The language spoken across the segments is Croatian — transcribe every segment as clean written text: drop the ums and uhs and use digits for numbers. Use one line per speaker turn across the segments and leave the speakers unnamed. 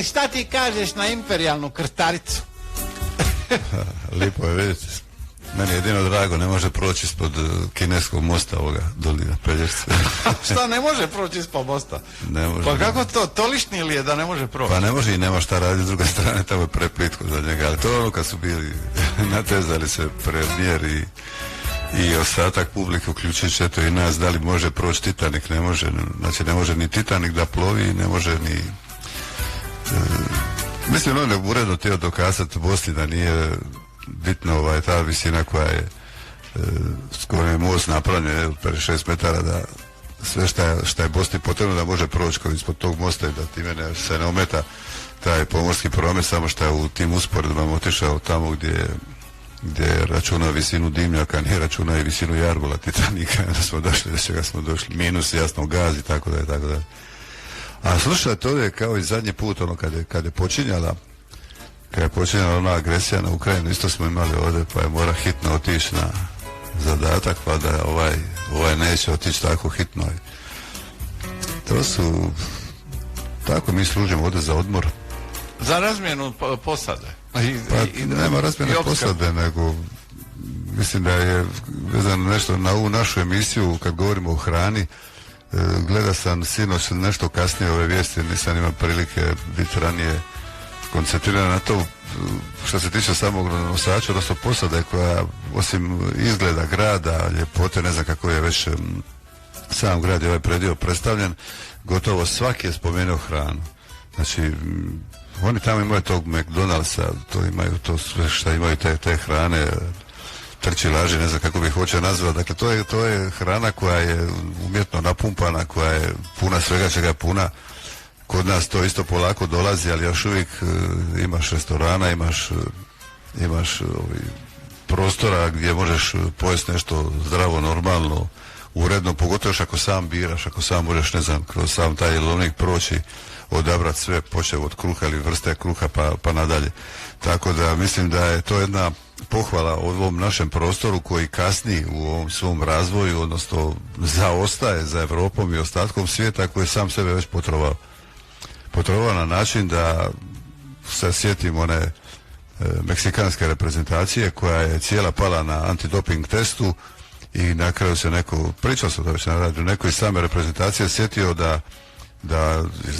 šta ti kažeš na imperijalnu krstaricu?
Lipo je vidjeti. Meni je jedino drago, ne može proći ispod kineskog mosta ovoga doli na Pelješcu.
Šta ne može proći ispod mosta?
Ne može.
Pa kako to, tolišni li je da ne može proći?
Pa ne može i nema šta raditi s druge strane, tamo je preplitko za njega. Ali to je ono kad su bili natezali se premijer i ostatak publike, uključujući eto i nas, da li može proći Titanik, ne može. Znači ne može ni Titanik da plovi, ne može ni... Mislim, on je uredno htio dokazati Bosni da nije bitno ta visina koja je s kojom je most napravljen, 5-6 metara, da sve šta je Bosni potrebno da može proći ispod tog mosta i da time se ne ometa taj pomorski promet, samo što je u tim usporedbama otišao tamo gdje računa visinu dimnjaka, nije računa i visinu jarbola Titanika, da smo došli, do čega smo došli, minus jasno gaz i tako da je, tako da. A slušaj, to je kao i zadnji put, ono kad je počinjala ona agresija na Ukrajinu, isto smo imali ovdje, pa je mora hitno otići na zadatak, pa da ovaj neće otići tako hitno. To su, tako mi služimo ovdje za odmor.
Za razmjenu posade.
Nema razmjene posade, nego mislim da je vezano nešto na ovu našu emisiju, kad govorimo o hrani. Gleda sam sinoć nešto kasnije ove vijesti, nisam imao prilike biti ranije koncentriran na to što se tiče samog nosača, odnosno posade koja osim izgleda grada, ljepote, ne znam kako je već sam grad je ovaj predio predstavljen, gotovo svaki je spomenuo hranu. Znači, oni tamo imaju tog McDonald'sa, to imaju to sve što imaju te hrane, trči laži, ne znam kako bih hoće nazvati. Dakle, to je hrana koja je umjetno napumpana, koja je puna svega čega je puna. Kod nas to isto polako dolazi, ali još uvijek imaš restorana, imaš prostora gdje možeš pojesti nešto zdravo, normalno, uredno, pogotovo još ako sam biraš, ako sam možeš, ne znam, kroz sam taj jelovnik proći, odabrati sve, počev od kruha ili vrste kruha pa nadalje. Tako da mislim da je to jedna pohvala ovom našem prostoru koji kasni u ovom svom razvoju, odnosno zaostaje za Europom i ostatkom svijeta, koji je sam sebe već potrovao na način da se sjetim one meksikanske reprezentacije koja je cijela pala na antidoping testu i na kraju se pričao se da već na radiju, neko iz same reprezentacije sjetio da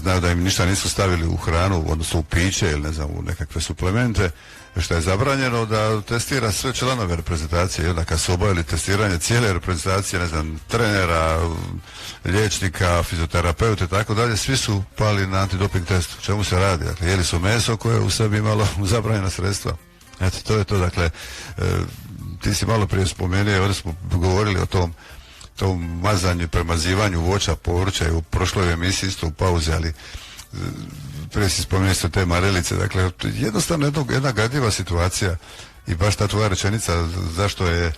znaju da im ništa nisu stavili u hranu, odnosno u piće ili ne znam, u nekakve suplemente, što je zabranjeno, da testira sve članove reprezentacije. I onda kad su obavili testiranje cijele reprezentacije, ne znam, trenera, liječnika, fizioterapeuta i tako dalje, svi su pali na antidoping testu. Čemu se radi? Dakle, jeli su meso koje u sebi imalo zabranjena sredstva. Eto, to je to. Dakle, ti si malo prije spomenuo, ovdje smo govorili o tom mazanju i premazivanju voća, povrća i u prošloj emisiji isto u pauzi, ali prije si spomenuo su te marelice. Dakle, jednostavno jedna gadljiva situacija i baš ta tvoja rečenica zašto je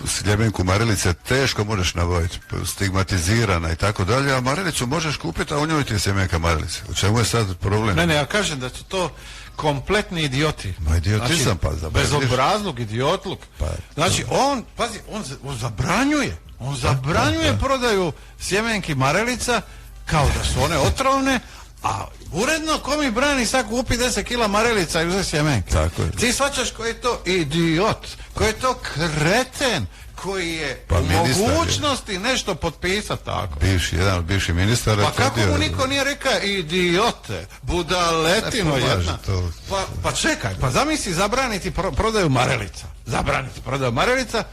sljemenku marelice teško možeš nabaviti, stigmatizirana i tako dalje, a marelicu možeš kupiti, a u njoj ti je sjemenka marelice. U čemu je sad problem?
Ne, ja kažem da su to kompletni idioti.
Ma idiotizam,
znači, bezobrazluk, idiotluk. Znači, on zabranjuje prodaju sjemenki marelica kao da su one otrovne, a uredno ko mi brani sad kupi 10 kila marelica i uze sjemenke.
Tako je.
Ti shvaćaš koji je to idiot, koji je to kreten, koji je u mogućnosti nešto potpisati tako.
Jedan od bivših ministara.
Pa kako mu niko nije rekao idiote, budaletino jedna. Pa čekaj, pa zamisli zabraniti prodaju marelica.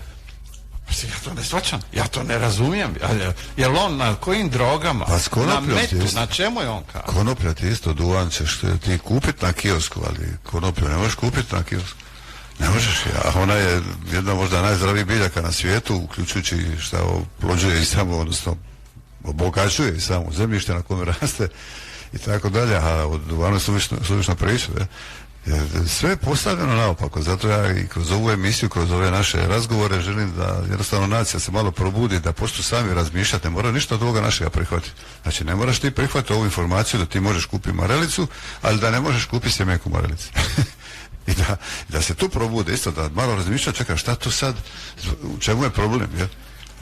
Ja to ne shvaćam, ja to ne razumijem. Jel on na kojim drogama?
Pa
na metu, na čemu je on kao?
Konoplja ti isto, duvan ćeš ti kupiti na kiosku, ali konoplju ne možeš kupiti na kiosku. Ne možeš, a ona je jedna možda najzdravijih biljaka na svijetu, uključujući šta oplođuje i samo, odnosno obogaćuje i samo zemljište na kome raste i tako dalje, a od duvana suvišna priča. Sve je postavljeno naopako, zato ja i kroz ovu emisiju, kroz ove naše razgovore želim da jednostavno nacija se malo probudi, da počnu sami razmišljati, ne mora ništa od ovoga našega prihvatiti. Znači ne moraš ti prihvatiti ovu informaciju da ti možeš kupiti marelicu, ali da ne možeš kupiti sjemenku marelice. I da se tu probude isto, da malo razmišlja, čeka šta tu sad, u čemu je problem, je?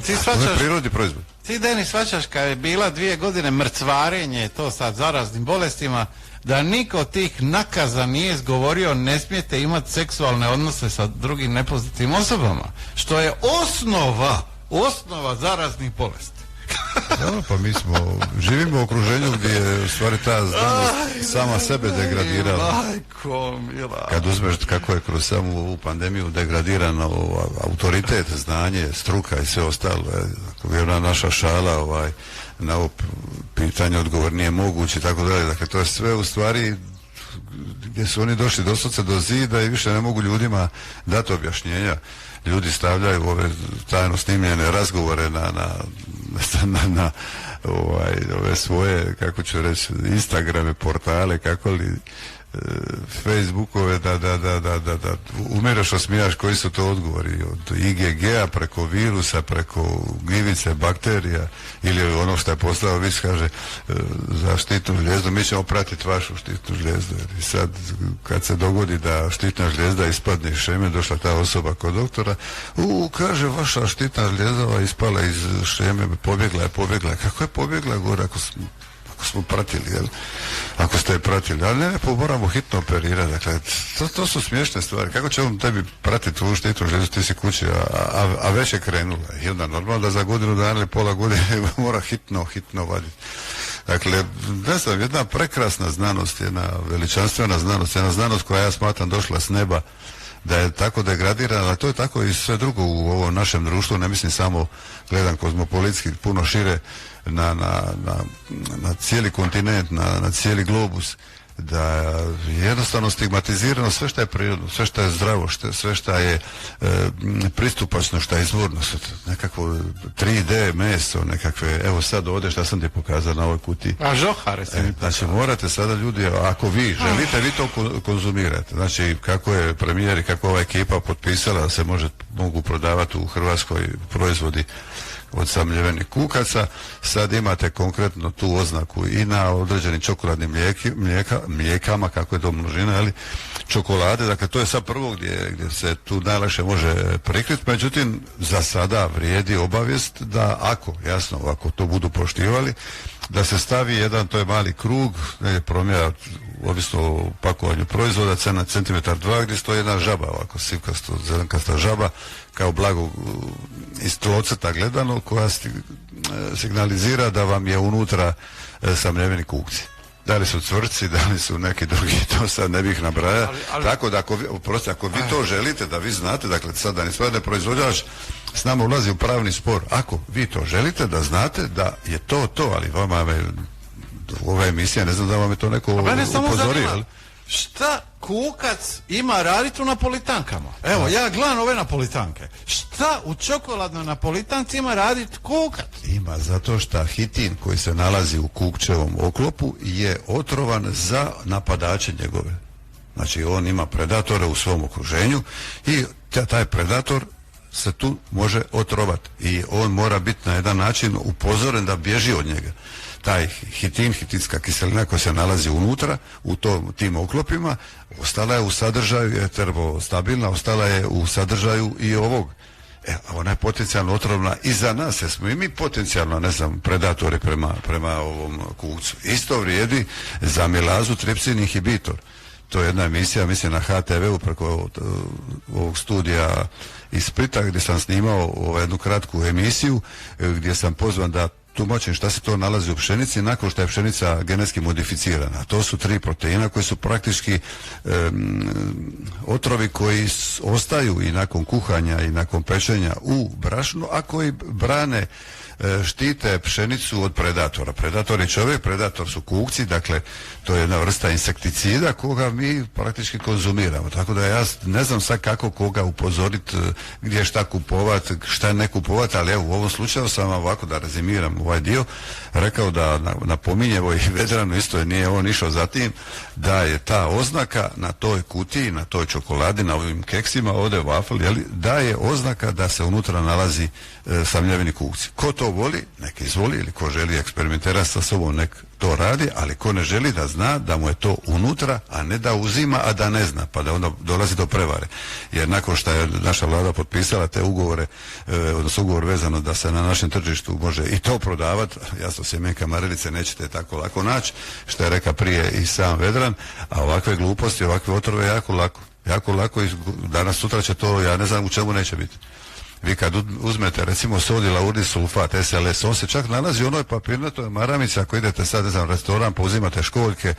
Ti
To je prirodni proizvod.
Ti, Denis, shvaćaš kad je bila 2 godine mrcvarenje, to sad zaraznim bolestima, da niko od tih nakaza nije izgovorio ne smijete imati seksualne odnose sa drugim nepoznatim osobama, što je osnova zaraznih bolesti.
Da, pa mi živimo u okruženju gdje je u stvari ta znanost sama sebe degradirala. Kad uzmeš kako je kroz samu ovu pandemiju degradirano autoritet, znanje, struka i sve ostalo. Ako je ona naša šala na ovo pitanje odgovor nije moguće i tako dalje. Dakle, to je sve u stvari gdje su oni došli doslovce do zida i više ne mogu ljudima dati objašnjenja. Ljudi stavljaju ove tajno snimljene razgovore na ove svoje, kako ću reći, Instagrame, portale, kako li, Facebookove, da umireš osmijaš koji su to odgovori, od IgG-a preko virusa, preko gljivice, bakterija, ili ono što je poslao vis, kaže za štitnu žlijezdu, mi ćemo pratiti vašu štitnu žlijezdu. I sad kad se dogodi da štitna žlijezda ispadne iz šeme, došla ta osoba kod doktora, kaže vaša štitna žlijezda ispala iz šeme, pobjegla je. Kako je pobjegla gore ako smo pratili, jel? Ako ste je pratili, ali ne, moramo hitno operirati, dakle, to su smiješne stvari. Kako će on tebi pratiti tvoju štitnu žlijezdu, ti si kući, a već je krenula. I onda normalno da za godinu dana ili pola godine mora hitno vaditi. Dakle, ne znam, jedna prekrasna znanost, jedna veličanstvena znanost, jedna znanost koja ja smatram došla s neba, da je tako degradirana, ali to je tako i sve drugo u ovom našem društvu, ne mislim samo, gledam kozmopolitski, puno šire na cijeli kontinent, na cijeli globus, da je jednostavno stigmatizirano sve što je prirodno, sve što je zdravo, sve što je pristupačno, što je izvorno, nekakvo 3D meso, nekakve, evo sad ovdje šta sam ti pokazao na ovoj kutiji.
A žohare se mi pokazao.
Znači morate sada ljudi, ako vi želite, vi to konzumirate. Znači kako je premijer i kako ova ekipa potpisala da se mogu prodavati u Hrvatskoj proizvodi od samljevenih kukaca, sad imate konkretno tu oznaku i na određenim čokoladnim mlijekama, kako je to množina, ali čokolade, dakle to je sad prvo gdje se tu najlakše može prikriti, međutim za sada vrijedi obavijest da ako to budu poštivali, da se stavi jedan, to je mali krug, promjera ovisno o pakovanju proizvoda, centimetar 2, gdje stoji jedna žaba, ovako sivkasto, zelenkasta žaba, kao blago iz tlocrta gledano, koja signalizira da vam je unutra samljeveni kukci. Da li su cvrci, da li su neki drugi, to sad ne bih nabraja. Tako da ako vi to želite, da vi znate, dakle sad da ne spadne proizvođač s nama ulazi u pravni spor. Ako vi to želite, da znate da je to, ali vama ova emisija, ne znam da vam je to neko upozorio.
Šta kukac ima raditi u napolitankama? Evo, ja gledam ove napolitanke. Šta u čokoladnoj napolitanci ima raditi kukac?
Ima, zato što hitin koji se nalazi u kukčevom oklopu je otrovan za napadače njegove. Znači, on ima predatore u svom okruženju i taj predator se tu može otrovati i on mora biti na jedan način upozoren da bježi od njega. Taj hitinska kiselina koja se nalazi unutra u tim oklopima ostala je u sadržaju, je termostabilna, ostala je u sadržaju i ovog. A ona je potencijalno otrovna i za nas, jer smo i mi potencijalno, ne znam, predatori prema ovom kukcu. Isto vrijedi za milazu tripsin inhibitor. To je jedna emisija, mislim, na HTV-u preko ovog studija iz Splita, gdje sam snimao jednu kratku emisiju gdje sam pozvan da tumačim šta se to nalazi u pšenici nakon što je pšenica genetski modificirana. To su 3 proteina koji su praktički otrovi koji ostaju i nakon kuhanja i nakon pečenja u brašnu, a koji brane, štite pšenicu od predatora. Predator je čovjek, predator su kukci, dakle to je jedna vrsta insekticida koga mi praktički konzumiramo. Tako da ja ne znam sad kako koga upozoriti, gdje šta kupovati, šta ne kupovati, ali evo u ovom slučaju sam ovako, da rezimiram ovaj dio, rekao da napominjevo i Vedranu isto, nije on išao za tim, da je ta oznaka na toj kutiji, na toj čokoladi, na ovim keksima, ovdje wafel, da je oznaka da se unutra nalazi samljeveni kukci. Ko to voli, nek izvoli, ili ko želi eksperimentirati sa sobom, nek to radi, ali ko ne želi da zna da mu je to unutra, a ne da uzima, a da ne zna, pa da onda dolazi do prevare. Jer nakon što je naša vlada potpisala te ugovore, odnosno ugovor vezano da se na našem tržištu može i to prodavati, jasno sjemenka marelice nećete tako lako naći, što je rekao prije i sam Vedran, a ovakve gluposti, ovakve otrove jako lako i danas sutra će to, ja ne znam u čemu neće biti. Vi kad uzmete recimo sodi laurni sulfat, SLS, on se čak nalazi u onoj papirnatoj maramici, ako idete sad, ne znam, restoran pa uzimate školjke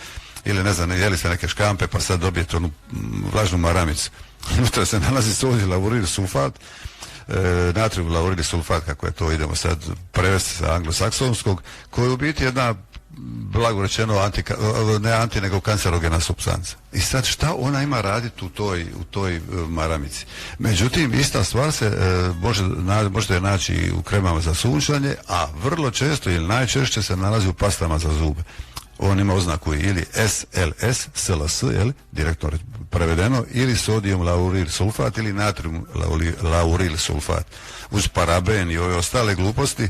ili ne znam, jeli ste neke škampe pa sad dobijete onu vlažnu maramicu. Unutra se nalazi sodi laurni sulfat, natrium laurni sulfat, kako je to, idemo sad prevesti sa anglosaksonskog, koji je u biti jedna, blago rečeno, ne anti, nego kancerogena supstanca. I sad šta ona ima raditi u toj maramici? Međutim, ista stvar se možete je naći u kremama za sunčanje, a vrlo često ili najčešće se nalazi u pastama za zube. On ima oznaku ili SLS, SLS, direktno prevedeno, ili sodium lauril sulfat ili natrium lauril sulfat. Uz paraben i ove ostale gluposti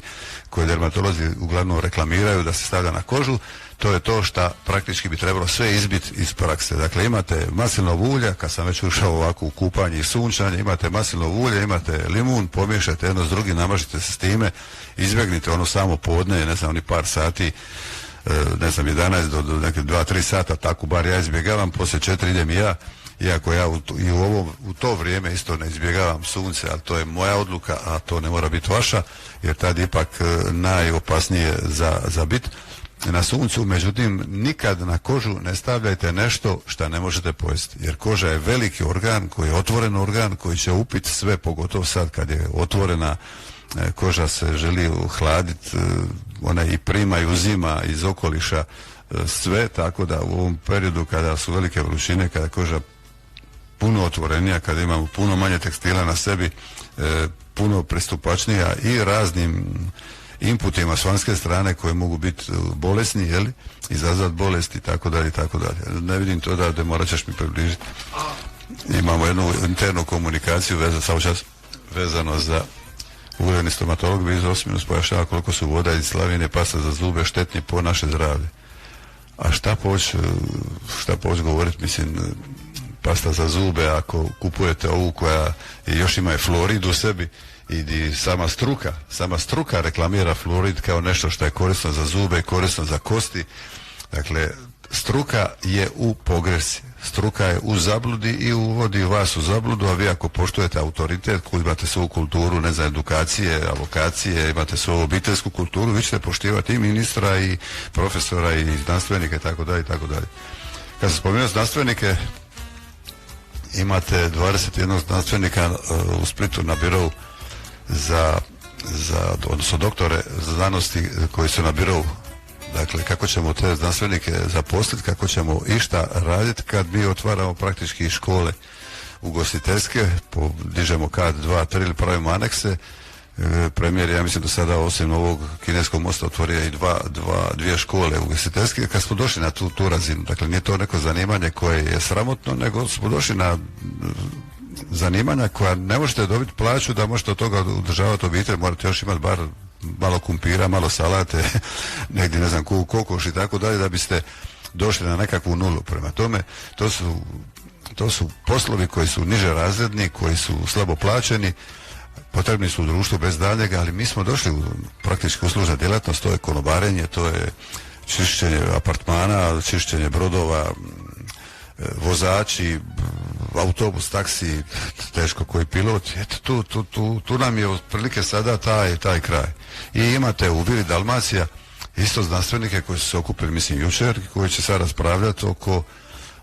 koje dermatolozi uglavnom reklamiraju da se stavlja na kožu, to je to što praktički bi trebalo sve izbiti iz prakse. Dakle, imate maslinovo ulje, kad sam već ušao ovako u kupanje i sunčanje, imate maslinovo ulje, imate limun, pomiješajte jedno s drugim, namažite se s time, izbjegnite ono samo podne, ne znam, oni par sati, ne znam, 11 do neke 2-3 sata, tako bar ja izbjegavam, poslije 4 idem i ja, iako ja u to vrijeme isto ne izbjegavam sunce, ali to je moja odluka, a to ne mora biti vaša, jer tad ipak najopasnije za bit na suncu. Međutim, nikad na kožu ne stavljajte nešto što ne možete pojesti, jer koža je veliki organ, koji je otvoren organ, koji će upiti sve, pogotovo sad kad je otvorena, koža se želi ohladiti, ona i prima i uzima iz okoliša sve, tako da u ovom periodu kada su velike vrućine, kada koža puno otvorenija, kada imamo puno manje tekstila na sebi, puno pristupačnija i raznim inputima s vanjske strane koji mogu biti bolesni, jeli, izazvat bolesti, tako dalje, tako dalje. Ne vidim to da morat ćeš mi približiti. Imamo jednu internu komunikaciju vezano za ugledni stomatolog bi iz Osminu pojašnjava koliko su voda iz slavine, pasta za zube štetni po naše zdravlje. A šta poći govoriti, mislim, pasta za zube, ako kupujete ovu koja još ima i fluorid u sebi i sama struka reklamira fluorid kao nešto što je korisno za zube, korisno za kosti. Dakle, struka je u pogresi, struka je u zabludi i uvodi vas u zabludu, a vi ako poštujete autoritet, koji imate svoju kulturu, ne znam, edukacije, alokacije, imate svoju obiteljsku kulturu, vi ćete poštivati i ministra i profesora i znanstvenike, tako dalje, tako dalje. Kad sam spomenuo znanstvenike, imate 21 znanstvenika u Splitu na birou odnosno doktore znanosti koji su na birou. Dakle, kako ćemo te znanstvenike zaposliti, kako ćemo išta raditi kad mi otvaramo praktički škole ugostiteljske, dižemo kad 2, 3 ili pravimo anekse. Premijer, ja mislim, do sada osim ovog kineskog mosta otvorio i dvije škole ugostiteljske. Kad smo došli na tu razinu, dakle nije to neko zanimanje koje je sramotno, nego smo došli na zanimanja koja ne možete dobiti plaću da možete od toga udržavati obitelj, morate još imati bar malo kumpira, malo salate, negdje ne znam kokoš i tako dalje, da biste došli na nekakvu nulu. Prema tome, to su poslovi koji su niže razredni, koji su slabo plaćeni, potrebni su u društvu bez daljega, ali mi smo došli u praktički uslužna djelatnost, to je konobarenje, to je čišćenje apartmana, čišćenje brodova, vozači, autobus, taksi, teško koji pilot. Eto, tu nam je otprilike sada taj kraj. I imate u Vili Dalmacija isto znanstvenike koji su se okupili, mislim, jučer, koji će sad raspravljati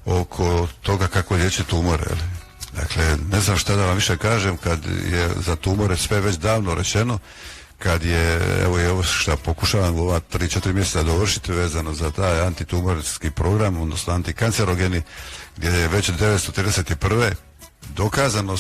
oko toga kako liječiti tumore. Dakle, ne znam šta da vam više kažem, kad je za tumore sve već davno rečeno, kad je, evo i ovo što pokušavam u ova 3-4 mjeseca dovršiti vezano za taj antitumorski program, odnosno antikancerogeni, gdje je već 1931. dokazano,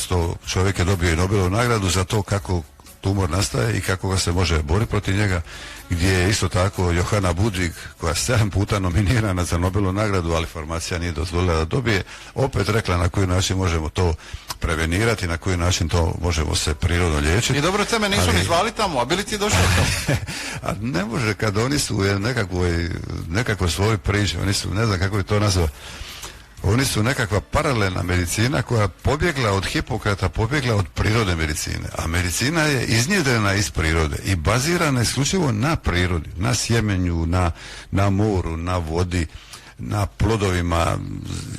čovjek je dobio i Nobelovu nagradu za to kako tumor nastaje i kako ga se može boriti protiv njega, gdje je isto tako Johana Budvig, koja 7 puta nominirana za Nobelovu nagradu, ali farmacija nije dozvolila da dobije, opet rekla na koji način možemo to prevenirati, na koji način to možemo se prirodno liječiti.
I dobro, tebe nisu ni zvali tamo, a bili ti došli tamo.
A ne može kad oni su u nekakvoj svojoj priči, oni su, ne znam kako bi to nazvao, oni su nekakva paralelna medicina koja pobjegla od Hipokrata, pobjegla od prirodne medicine. A medicina je iznjedrena iz prirode i bazirana isključivo na prirodi, na sjemenju, na moru, na vodi, na plodovima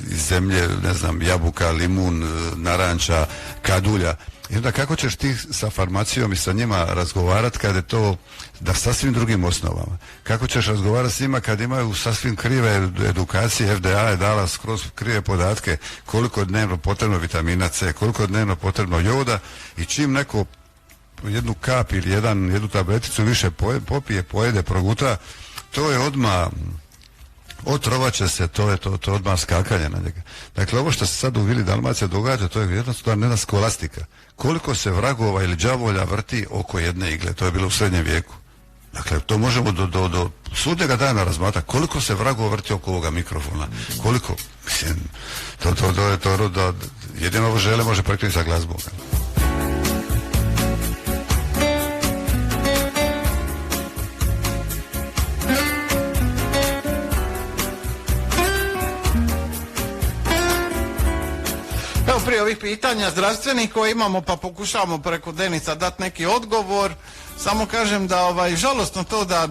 iz zemlje, ne znam, jabuka, limun, naranča, kadulja. I onda kako ćeš ti sa farmacijom i sa njima razgovarati kad je to na sasvim drugim osnovama? Kako ćeš razgovarati s njima kad imaju sasvim krive edukacije? FDA je dala skroz krive podatke koliko je dnevno potrebno vitamina C, koliko je dnevno potrebno joda i čim neko jednu kap ili jednu tableticu više popije, pojede, proguta, to je odmah otrovat će se, to je odmah skakanje na njega. Dakle, ovo što se sad u Vili Dalmacija događa, to je jednostavno jedna skolastika. Koliko se vragova ili đavolja vrti oko jedne igle, to je bilo u srednjem vijeku. Dakle, to možemo do sudnjega dana razmatrati. Koliko se vragova vrti oko ovoga mikrofona? Koliko? Mislim, to jedino ovo žele može prekriti sa glazbom.
Prije ovih pitanja zdravstvenih koje imamo pa pokušavamo preko Denica dati neki odgovor, samo kažem da žalostno to da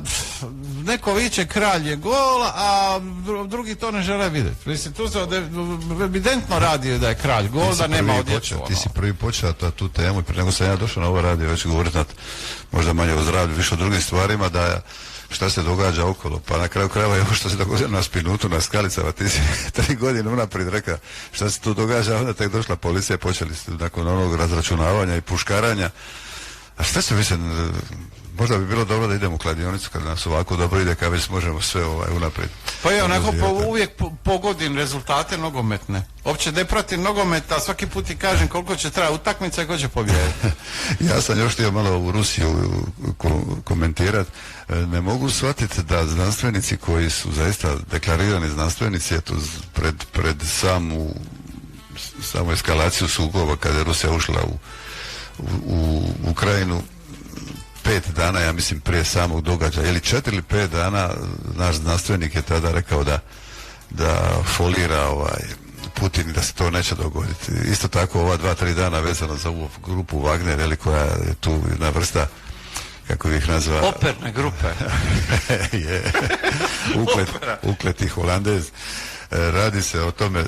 neko viče kralj je gol, a drugi to ne žele vidjeti. Mislim, tu se evidentno radi da je kralj gol, da nema odjeću.
Ti si prvi počeo tu temu i prije nego sam ja došao na ovo radio već govoriti možda manje o zdravlju, više o drugim stvarima, da šta se događa okolo, pa na kraju krajeva je ovo što se događa na Spinutu, na Skalicama, ti si 3 godine unaprijed rekao šta se tu događa, onda tek došla policija, počeli ste nakon onog razračunavanja i puškaranja. A šta se mislim, možda bi bilo dobro da idemo u kladionicu kad nas ovako dobro ide, kad već možemo sve unaprijed.
Pa je onako uvijek pogodim rezultate nogometne. Uopće ne pratim nogomet, a svaki put ti kažem koliko će trajati utakmica i ko će pobijediti.
Ja sam još htio malo u Rusiju komentirati. Ne mogu shvatiti da znanstvenici koji su zaista deklarirani znanstvenici, eto pred samu eskalaciju sukoba kada je Rusija ušla u Ukrajinu, 5 dana, ja mislim, prije samog događaja, ili 4 ili 5 dana, naš znanstvenik je tada rekao da folira Putin i da se to neće dogoditi. Isto tako ova 2-3 dana vezano za ovu grupu Wagner, koja je tu jedna vrsta, kako bih nazvao,
operne grupe.
Je. Ukleti Holandez. Radi se o tome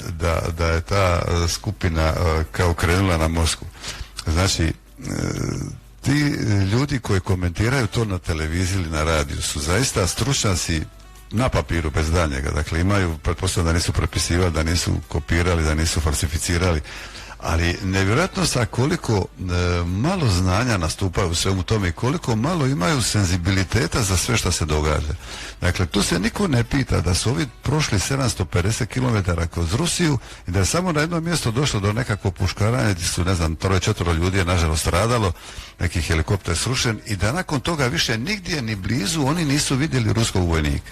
da je ta skupina kao krenula na Moskvu. Znači, ti ljudi koji komentiraju to na televiziji ili na radiju su zaista stručnjaci na papiru bez daljnjega. Dakle, imaju, pretpostavljam da nisu prepisivali, da nisu kopirali, da nisu falsificirali, ali nevjerojatno sa koliko malo znanja nastupaju u svemu tome i koliko malo imaju senzibiliteta za sve što se događa. Dakle, tu se niko ne pita da su ovi prošli 750 km kroz Rusiju i da je samo na jedno mjesto došlo do nekakvog puškaranja gdje su, 3-4 ljudi je nažalost stradalo, neki helikopter srušen i da nakon toga više nigdje ni blizu oni nisu vidjeli ruskog vojnika.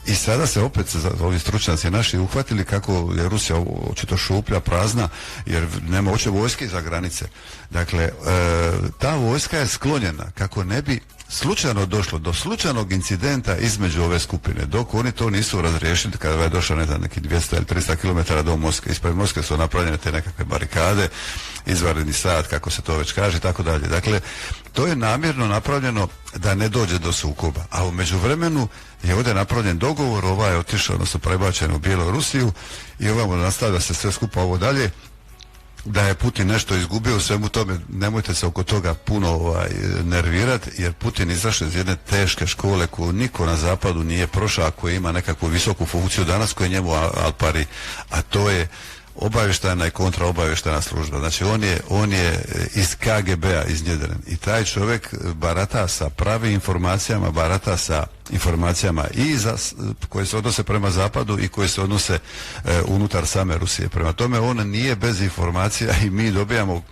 I sada se opet ovi stručnjaci naši uhvatili kako je Rusija očito šuplja, prazna, jer nema uopće vojske iza granice. Dakle, ta vojska je sklonjena kako ne bi slučajno došlo do slučajnog incidenta između ove skupine, dok oni to nisu razriješili kada je došao neki 200 ili 300 km do Moskve. Ispred Moskve su napravljene te nekakve barikade, izvanredni sat, kako se to već kaže, i tako dalje. Dakle, to je namjerno napravljeno da ne dođe do sukoba. A u međuvremenu je ovdje napravljen dogovor, ovaj je otišao, odnosno prebačen u Bjelorusiju i ovamo nastavlja se sve skupa ovo dalje. Da je Putin nešto izgubio u svemu tome, nemojte se oko toga puno nervirati, jer Putin izašao iz jedne teške škole koju niko na zapadu nije prošao, a koji ima nekakvu visoku funkciju danas koja je njemu al pari, a to je obavještajna i kontraobavještajna služba. Znači on je iz KGB-a iznjedren i taj čovjek barata sa pravim informacijama, barata sa informacijama i koje se odnose prema zapadu i koje se odnose unutar same Rusije. Prema tome on nije bez informacija i mi dobijamo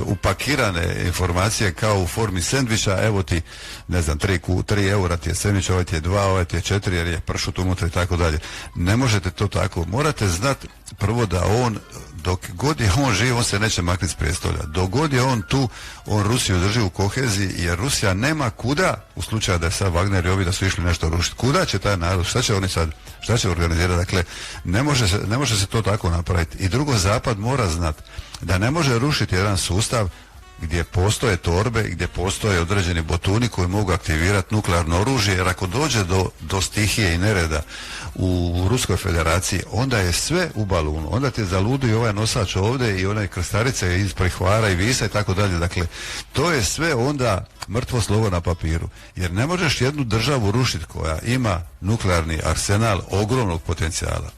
upakirane informacije kao u formi sendviča, evo ti 3 eura ti je sendvič, ovaj ti je 2, ovaj ti je 4 jer je pršut unutra i tako dalje. Ne možete to tako. Morate znati prvo da on dok god je on živ, on se neće maknuti s prijestolja. Dok god je on tu, on Rusiju drži u koheziji, jer Rusija nema kuda, u slučaju da je sad Wagner i ovi da su išli nešto rušiti. Kuda će taj narod, šta će oni sad, šta će organizirati? Dakle, ne može se to tako napraviti. I drugo, Zapad mora znati da ne može rušiti jedan sustav gdje postoje torbe, gdje postoje određeni botuni koji mogu aktivirati nuklearno oružje, jer ako dođe do stihije i nereda u Ruskoj federaciji, onda je sve u balunu, onda ti zaludi i ovaj nosač ovdje i onaj krstarice ispred Hvara i Visa i tako dalje. Dakle, to je sve onda mrtvo slovo na papiru, jer ne možeš jednu državu rušiti koja ima nuklearni arsenal ogromnog potencijala,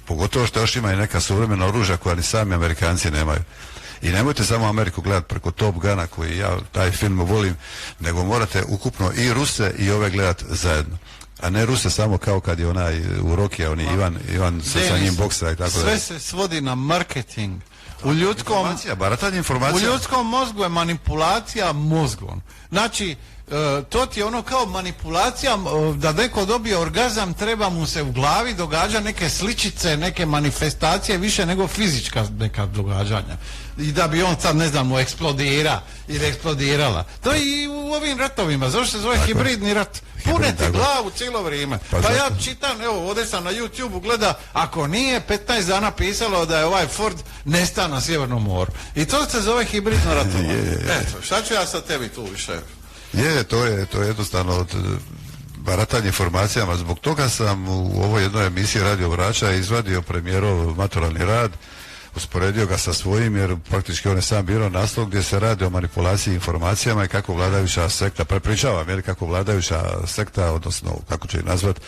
pogotovo što još ima i neka suvremena oružja koja ni sami Amerikanci nemaju. I nemojte samo Ameriku gledati preko Top Guna, koji ja taj film volim, nego morate ukupno i Ruse i ove gledati zajedno. A ne Ruse samo kao kad je onaj u Rokija, oni Ivan sa njim boksa i tako da.
Sve se svodi na marketing. U ljudskom mozgu je manipulacija mozgom. Znači, to ti je ono kao manipulacija, da neko dobije orgazam, treba mu se u glavi događa neke sličice, neke manifestacije više nego fizička neka događanja. I da bi on sad, ne znam, mu eksplodira ili eksplodirala. To je i u ovim ratovima, zašto se zove hibridni rat? Punete glavu cijelo vrijeme. Pa ja čitam, evo, ovdje sam na YouTube-u gleda, ako nije 15 dana pisalo da je ovaj Ford nestao na Sjevernom moru. I to se zove hibridno ratovanje. Eto, šta ću ja sad tebi tu više?
To je jednostavno od baratanje informacijama. Zbog toga sam u ovoj jednoj emisiji Radio Vrača izvadio premijerov maturalni rad, usporedio ga sa svojim, jer praktički on je sam birao naslov gdje se radi o manipulaciji informacijama i kako vladajuća sekta, prepričavam, jer kako vladajuća sekta, odnosno kako će ih nazvat,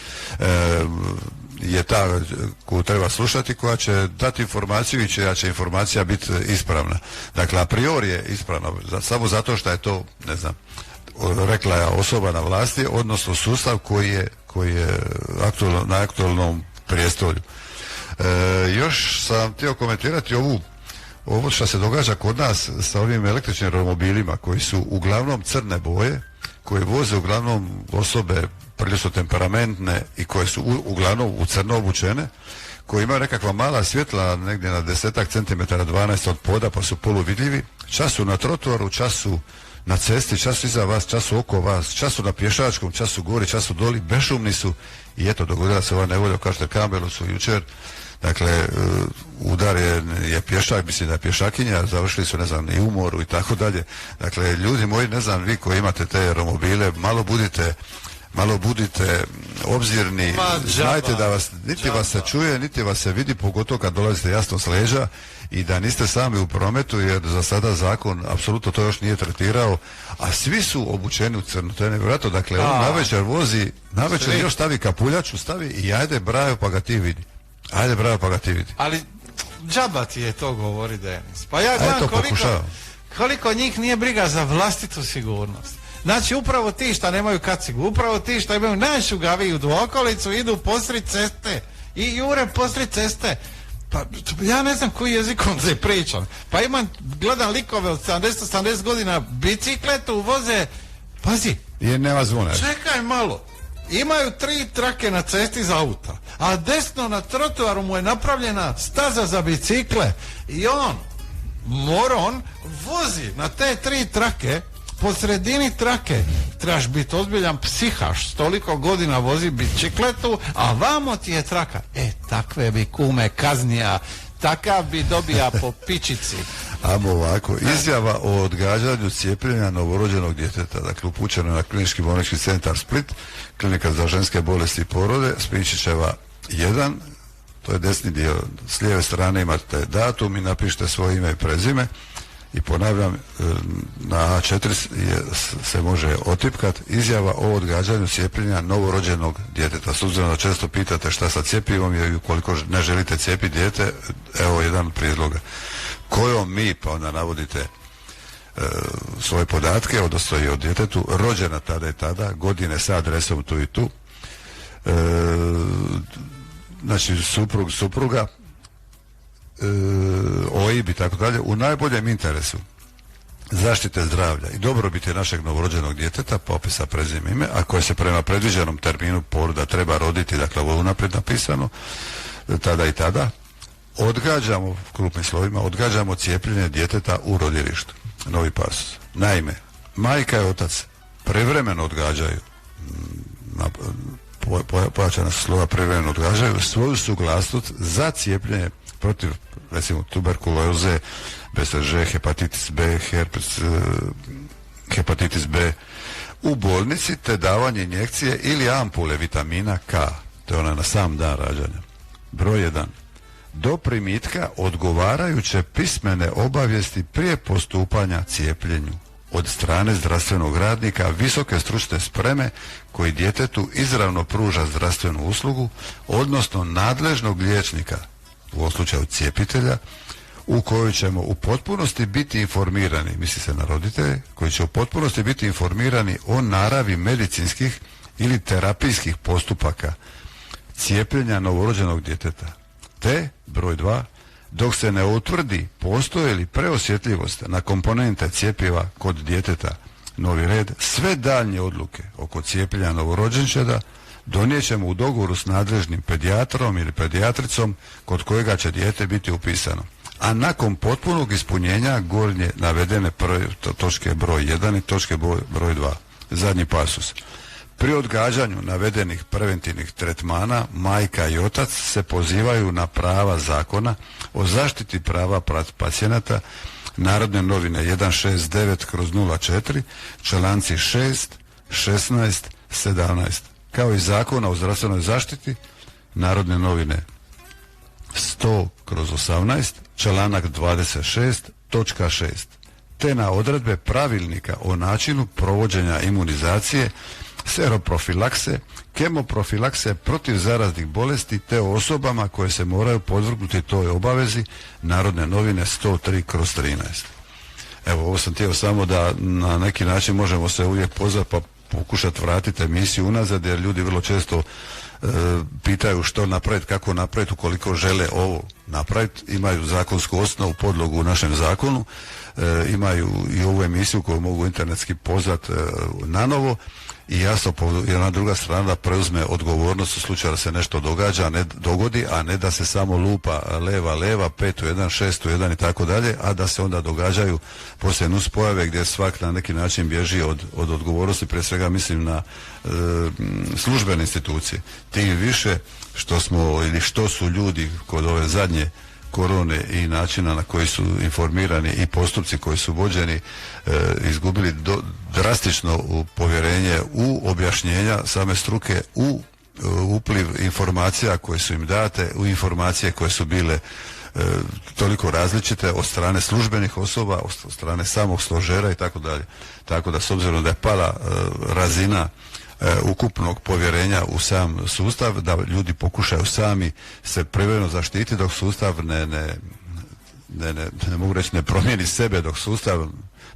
je ta koju treba slušati, koja će dati informaciju i čija će informacija biti ispravna. Dakle, a priori je ispravna, samo zato što je to, ne znam, rekla je osoba na vlasti, odnosno sustav koji je na aktualnom prijestolju. Još sam htio komentirati ovo što se događa kod nas sa ovim električnim romobilima koji su uglavnom crne boje, koji voze uglavnom osobe prilično temperamentne i koje su uglavnom u crno obučene, koji imaju nekakva mala svjetla negdje na 10 centimetara 12 od poda, pa su poluvidljivi. Čas su na trotoaru, čas su na cesti, čas su iza vas, čas su oko vas, čas su na pješačkom, čas su gori, čas su doli, bešumni su. I eto, dogodila se ova nevolja, kao što je Campbellu su jučer. Dakle, udar je pješak, mislim da je pješakinja, završili su, ne znam, i umoru i tako dalje. Dakle, ljudi moji, ne znam, vi koji imate te romobile, malo budite obzirni, znajte da vas, niti vas se čuje, niti vas se vidi, pogotovo kad dolazite jasno s leđa, i da niste sami u prometu, jer za sada zakon apsolutno to još nije tretirao, a svi su obučeni u crno, to je nevjerojatno. Dakle, on navečer vozi, navečer još stavi kapuljaču, stavi i ajde Brajo pa ga ti vidi. Ali
džaba ti je to govori, Denis. Pa ja gledam koliko njih nije briga za vlastitu sigurnost. Znači, upravo ti šta nemaju kacigu, upravo ti šta imaju najšugaviju okolicu, idu posred ceste i jure posred ceste. Pa ja ne znam koji jezikom se pričam. Pa gledam likove od 70-80 godina, bicikletu voze, pazi.
Jer nema zvona.
Čekaj malo. Imaju 3 trake na cesti za auta, a desno na trotoaru mu je napravljena staza za bicikle i on vozi na te 3 trake. Po sredini trake trebaš biti ozbiljan psihaš, toliko godina vozi bicikletu, a vamo ti je traka. Takve bi kume kaznija, takav bi dobija po pičici.
Amo ovako, izjava o odgađanju cijepljenja novorođenog djeteta, dakle upućeno na Klinički bolnički centar Split, klinika za ženske bolesti i porode, Spinčićeva 1, to je desni dio, s lijeve strane imate datum i napišite svoje ime i prezime. I ponavljam, na A4 se može otipkat izjava o odgađanju cijepljenja novorođenog djeteta. S obzirom da često pitate šta sa cjepivom i ukoliko ne želite cijepiti dijete, evo jedan prijedloga. Kojom mi, pa onda navodite svoje podatke, odnosno i o djetetu, rođena tada i tada, godine sa adresom tu i tu, znači supruga, OIB i tako dalje, u najboljem interesu zaštite zdravlja i dobrobiti našeg novorođenog djeteta, popisa prezime ime, a koje se prema predviđenom terminu poroda treba roditi, dakle ovo je unaprijed napisano, tada i tada, odgađamo, krupnim slovima, odgađamo cijepljenje djeteta u rodilištu. Novi pasus. Naime, majka i otac prevremeno odgađaju, pojačana su slova prevremeno odgađaju svoju suglasnost za cijepljenje protiv, recimo, tuberkuloze, BCG, hepatitis B, herpes, hepatitis B u bolnici, te davanje injekcije ili ampule vitamina K. To je ona na sam dan rađanja. Broj 1. Do primitka odgovarajuće pismene obavijesti prije postupanja cijepljenju od strane zdravstvenog radnika visoke stručne spreme koji djetetu izravno pruža zdravstvenu uslugu, odnosno nadležnog liječnika, u ovom slučaju cijepitelja, u kojoj ćemo u potpunosti biti informirani, misli se na roditelje, koji će u potpunosti biti informirani o naravi medicinskih ili terapijskih postupaka cijepljenja novorođenog djeteta. Te, broj 2, dok se ne utvrdi postoji li preosjetljivost na komponente cjepiva kod djeteta, novi red, sve daljnje odluke oko cijepljenja novorođenčeta donijet ćemo u dogovoru s nadležnim pedijatrom ili pedijatricom kod kojega će dijete biti upisano. A nakon potpunog ispunjenja gornje navedene točke broj 1 i točke broj 2. Zadnji pasus. Pri odgađanju navedenih preventivnih tretmana majka i otac se pozivaju na prava zakona o zaštiti prava pacijenata, Narodne novine 169/04, članci 6, 16, 17, kao i Zakona o zdravstvenoj zaštiti, Narodne novine 100/18, članak 26, točka 6, te na odredbe pravilnika o načinu provođenja imunizacije, seroprofilakse, kemoprofilakse protiv zaraznih bolesti te o osobama koje se moraju podvrgnuti toj obavezi, Narodne novine 103/13. Evo, ovo sam htio samo da na neki način možemo se uvijek pozvati pa pokušati vratiti emisiju unazad, jer ljudi vrlo često pitaju što napraviti, kako napraviti ukoliko žele ovo napraviti. Imaju zakonsku osnovu, podlogu u našem zakonu, imaju i ovu emisiju koju mogu internetski pozvati na novo i jasno jedna druga strana da preuzme odgovornost u slučaju da se nešto dogodi, a ne da se samo lupa leva, 5 u 1, 6 u 1 i tako dalje, a da se onda događaju poslije nuspojave gdje svak na neki način bježi od odgovornosti, prije svega mislim na službene institucije. Tim više što su ljudi kod ove zadnje korone i načina na koji su informirani i postupci koji su vođeni izgubili drastično povjerenje u objašnjenja same struke, u upliv informacija koje su im date, u informacije koje su bile toliko različite od strane službenih osoba, od strane samog stožera i tako dalje. Tako da s obzirom da je pala razina ukupnog povjerenja u sam sustav, da ljudi pokušaju sami se privremeno zaštiti dok sustav ne mogu reći ne promijeni sebe, dok sustav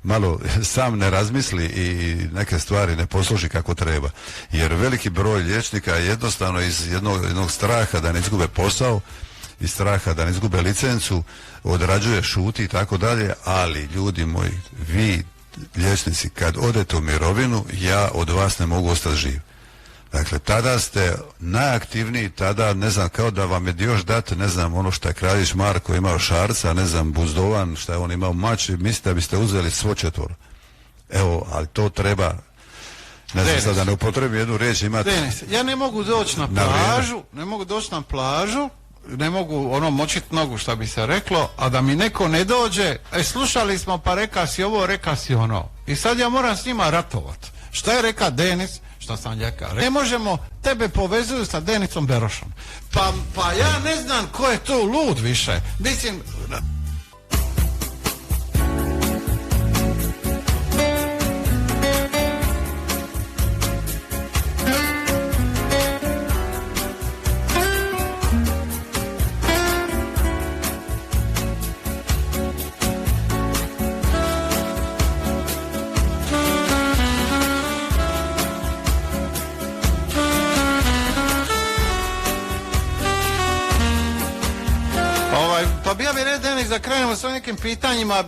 malo sam ne razmisli i neke stvari ne posloži kako treba. Jer veliki broj liječnika jednostavno iz jednog straha da ne izgube posao, iz straha da ne izgube licencu, odrađuje, šuti i tako dalje, ali ljudi moji, vi liječnici kad odete u mirovinu, ja od vas ne mogu ostati živ. Dakle, tada ste najaktivniji, tada, ne znam, kao da vam je još dati, ne znam, ono što je kraljić Marko imao šarca, ne znam, Buzdovan, što je on imao mač, i mislite da biste uzeli svo četvoro. Evo, ali to treba, ne znam sad da ne upotrebim jednu riječ, imate...
Denis, ja ne mogu doći na plažu, ne mogu močit nogu, što bi se reklo, a da mi neko ne dođe, slušali smo pa reka si ovo, reka si ono. I sad ja moram s njima ratovat. Šta je reka Denis, šta sam rekao? Ne možemo, tebe povezuju sa Denisom Berošom. Pa ja ne znam ko je tu lud više. Mislim... da krenemo s nekim pitanjima,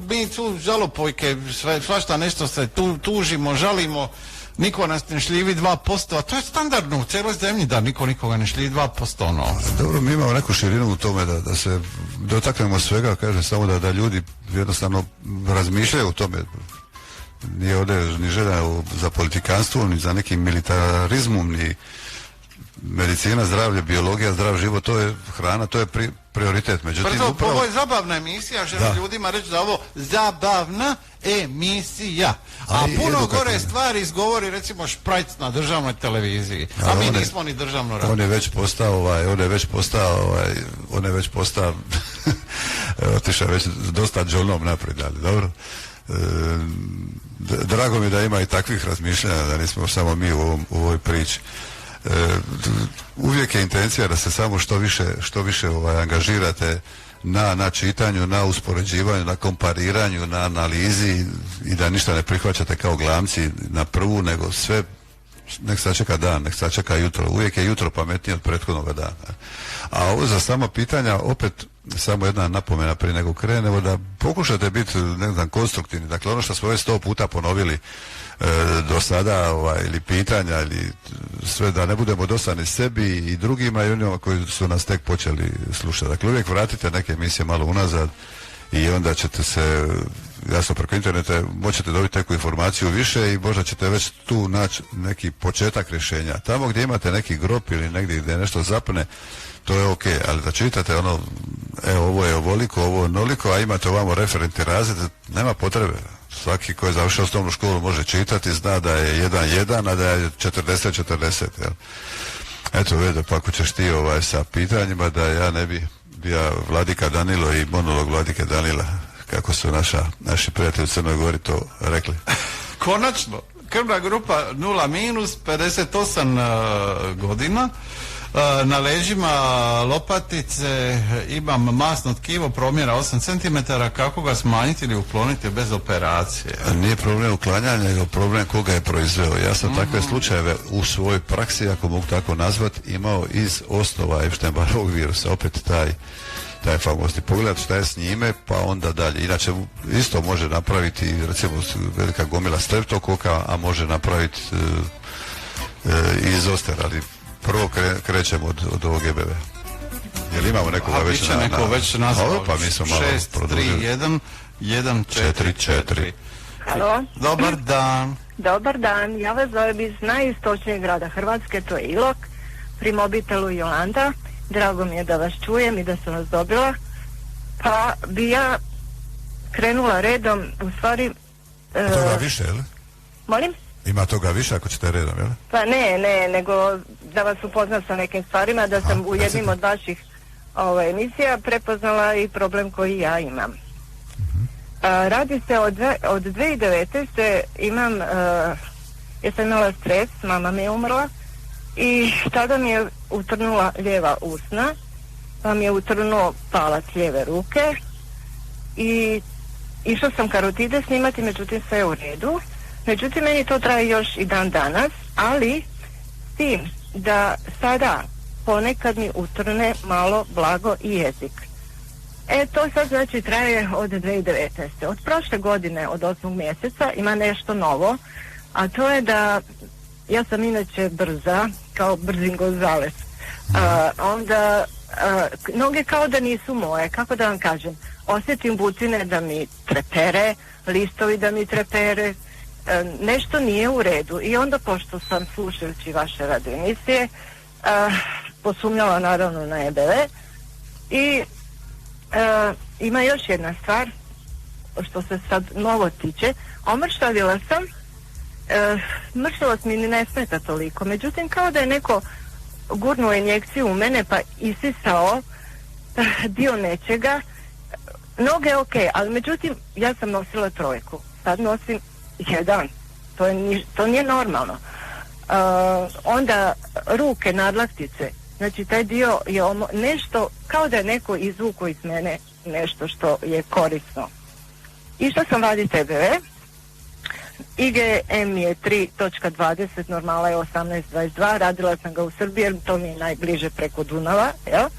mi tu žalopojke, svašta nešto se tužimo, žalimo, niko nas ne šljivi 2%, a to je standardno u cijeloj zemlji da niko nikoga ne šljivi 2%, no.
Dobro, mi imamo neku širinu u tome da se dotaknemo svega, kaže samo da ljudi jednostavno razmišljaju o tome. Nije ovdje ni želja za politikanstvo, ni za nekim militarizmom, ni medicina, zdravlje, biologija, zdrav život, to je hrana, to je prioritet. Međutim, upravo...
Ovo je zabavna emisija, želim ljudima reći da ovo zabavna emisija. A puno gore stvari izgovori recimo Šprajc na državnoj televiziji. A mi nismo ni državno radio.
On je već postao otišao već dosta džonom naprijed, ali dobro. Drago mi da ima i takvih razmišljanja, da nismo samo mi u ovoj priči. Uvijek je intencija da se samo što više angažirate na čitanju, na uspoređivanju, na kompariranju, na analizi i da ništa ne prihvaćate kao glamci na prvu, nego sve nek sačeka dan, nek sačeka jutro. Uvijek je jutro pametnije od prethodnog dana. A ovo za sama pitanja, opet samo jedna napomena prije nego krenemo, da pokušate biti, ne znam, konstruktivni. Dakle, ono što smo već 100 puta ponovili do sada, ili pitanja, ili sve, da ne budemo dosadni sebi i drugima i onima koji su nas tek počeli slušati. Dakle, uvijek vratite neke emisije malo unazad i onda ćete se, jasno, preko interneta moćete dobiti neku informaciju više i možda ćete već tu naći neki početak rješenja. Tamo gdje imate neki grob ili negdje gdje nešto zapne, to je ok, ali da čitate ono, ovo je ovoliko, ovo je onoliko, a imate ovamo referentni razred, nema potrebe. Svaki ko je završio osnovnu školu može čitati, zna da je 1-1, a da je 40-40. Eto, Vedo, pa ako ćeš ti sa pitanjima, da ja ne bi bio Vladika Danilo i monolog Vladike Danila, kako su naši prijatelji u Crnoj Gori to rekli.
Konačno, krvna grupa 0-, 58 godina. Na leđima lopatice imam masno tkivo promjera 8 cm, kako ga smanjiti ili ukloniti bez operacije?
Nije problem uklanjanja, nego problem koga je proizveo. Ja sam takve slučajeve u svojoj praksi, ako mogu tako nazvat, imao iz osnova Epstein-Barrovog virusa, opet taj famozni. Pogledati šta je s njime, pa onda dalje. Inače, isto može napraviti, recimo, velika gomila streptokoka, a može napraviti i zoster, ali prvo krećemo od ovog EBV. Jel imamo nekoga već na...
neko već nazvao.
Pa mi smo malo produžili.
631-144.
Halo.
Dobar dan.
Dobar dan, ja vas zovem iz najistočnijeg grada Hrvatske, to je Ilok, pri mobitelu Jolanda. Drago mi je da vas čujem i da sam vas dobila. Pa bi ja krenula redom, u stvari...
toga više, jel?
Molim?
Ima toga više ako ćete redom, jel? Pa
ne, nego da vas upoznam sa nekim stvarima, da sam u jednim od vaših emisija prepoznala i problem koji ja imam. Radi se od 2019. imam, ja sam imala stres, mama mi je umrla i tada mi je utrnula lijeva usna, pa mi je utrnuo palac lijeve ruke i išla sam karotide snimati, međutim sve je u redu. Međutim, meni to traje još i dan danas, ali s tim da sada ponekad mi utrne malo blago i jezik. To sad znači traje od 2019. Od prošle godine, od 8. mjeseca, ima nešto novo, a to je da ja sam inače brza, kao brzin Gonzales. Onda noge kao da nisu moje, kako da vam kažem, osjetim butine da mi trepere, listovi da mi trepere, nešto nije u redu. I onda, pošto sam slušajući vaše radio emisije, posumnjala naravno na EBV i ima još jedna stvar što se sad novo tiče. Omršavila sam, mršavac mi ne smeta toliko, međutim kao da je neko gurnuo injekciju u mene pa isisao dio nečega. Noge ok, ali međutim ja sam nosila 3, sad nosim 1, to nije normalno. Onda ruke, nadlaktice, znači taj dio je nešto, kao da je neko izvukao iz mene nešto što je korisno. Išla sam vaditi EBV, IgM je 3.20, normala je 18.22, radila sam ga u Srbiji jer to mi je najbliže preko Dunava, jel?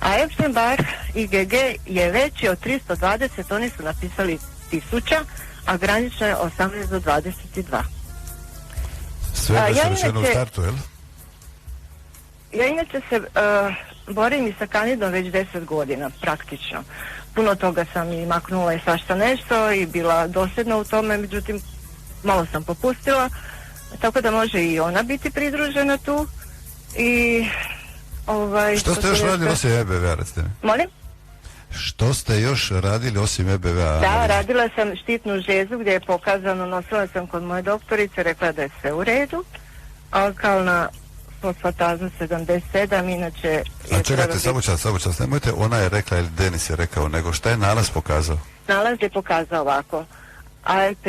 A Epstein-Barr IgG je veći od 320, oni su napisali 1000, a granično je 18 do 22.
Sve je rečeno u startu, jel?
Ja inače se borim i sa kandidom već 10 godina, praktično. Puno toga sam i maknula i svašta nešto i bila dosljedna u tome, međutim malo sam popustila, tako da može i ona biti pridružena tu. I
što ste još radili osim EBV-a, recite mi?
Molim?
Što ste još radili osim EBV-a?
Da, radila sam štitnu žezu gdje je pokazano, nosila sam kod moje doktorice, rekla da je sve u redu. Alkalna fosfataza 77, inače...
A čekajte, samo čas, nemojte, ona je rekla ili Denis je rekao, nego šta je nalaz pokazao?
Nalaz je pokazao ovako, ALP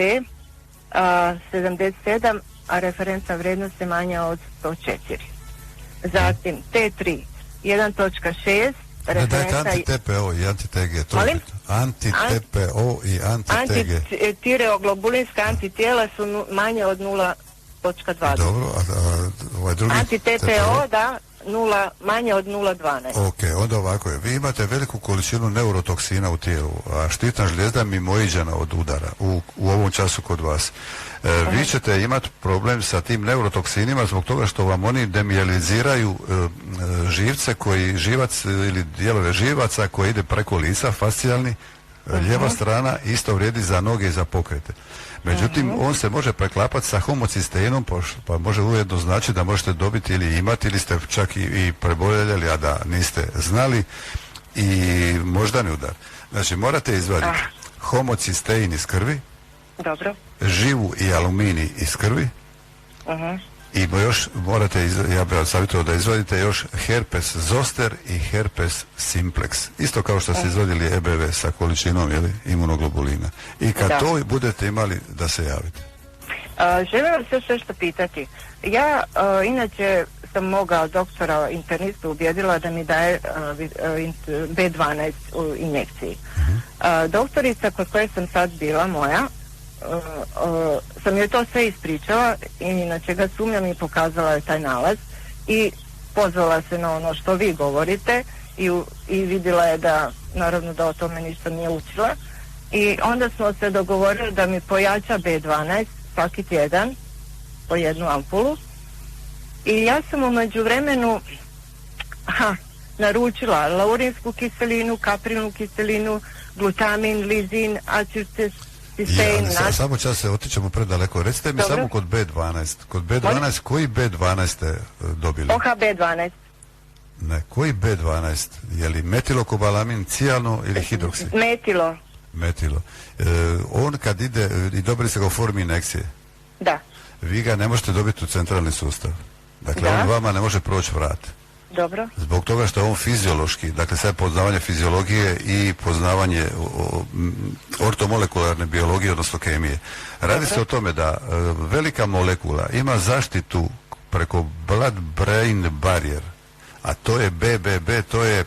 77, a referentna vrijednost je manja od 104. Zatim T3 1.6,
dajte anti-TPO i anti-TG.
Molim?
Anti-TPO i anti-TG.
Antitireoglobulinska antitijela su manje od 0.20.
Dobro, a ovaj drugi...
Anti-TPO, da, manje od 0.12.
Ok, onda ovako je. Vi imate veliku količinu neurotoksina u tijelu, a štitna žlijezda mimoiđana od udara u ovom času kod vas. Vi ćete imati problem sa tim neurotoksinima zbog toga što vam oni demijeliziraju živce živac ili dijelove živaca koji ide preko lica, fascijalni, lijeva strana, isto vrijedi za noge i za pokrete. Međutim, on se može preklapati sa homocisteinom, pa može ujedno znači da možete dobiti ili imati, ili ste čak i preboljeli, a da niste znali, i moždani udar. Znači, morate izvaditi homocistein iz krvi,
dobro,
živu i aluminij iz krvi, i još morate, ja bih vam savjetovao da izvadite još herpes zoster i herpes simplex. Isto kao što ste izvadili EBV sa količinom imunoglobulina. I kad to budete imali, da se javite.
Želim vas još nešto pitati. Ja inače sam moga doktora internistu ubjedila da mi daje B12 u injekciji. Doktorica kod koje sam sad bila, moja, sam joj to sve ispričala i na čega sumnjam i pokazala je taj nalaz i pozvala se na ono što vi govorite i vidjela je da naravno da o tome ništa nije učila i onda smo se dogovorili da mi pojača B12 svaki tjedan po jednu ampulu i ja sam u međuvremenu naručila laurinsku kiselinu, kaprilnu kiselinu, glutamin, lizin,
samo čas se otićemo predaleko. Recite mi samo kod B12. Kod B12, koji B12 ste dobili?
OHB12.
Ne, koji B12? Je li metilokobalamin, cijalno ili hidroksid? Metilo. On kad ide i dobili se ga u formi injekcije?
Da.
Vi ga ne možete dobiti u centralni sustav. Dakle, on vama ne može proći vrat.
Dobro.
Zbog toga što je on fiziološki, dakle sad poznavanje fiziologije i poznavanje ortomolekularne biologije, odnosno kemije. Radi se o tome da velika molekula ima zaštitu preko blood-brain barrier, a to je BBB, to je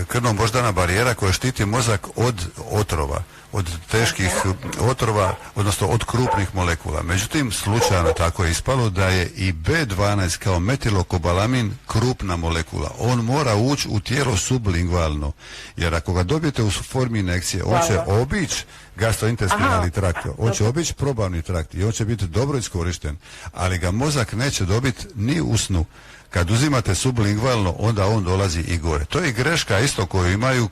krvno-moždana barijera koja štiti mozak od otrova, od teških otrova, odnosno od krupnih molekula. Međutim, slučajno tako je ispalo da je i B12 kao metilokobalamin krupna molekula. On mora ući u tijelo sublingvalno, jer ako ga dobijete u formi injekcije, on će obići gastrointestinalni trakt, on će obići probavni trakt i on će biti dobro iskorišten, ali ga mozak neće dobiti ni u snu. Kad uzimate sublingvalno, onda on dolazi i gore. To je greška isto koju imaju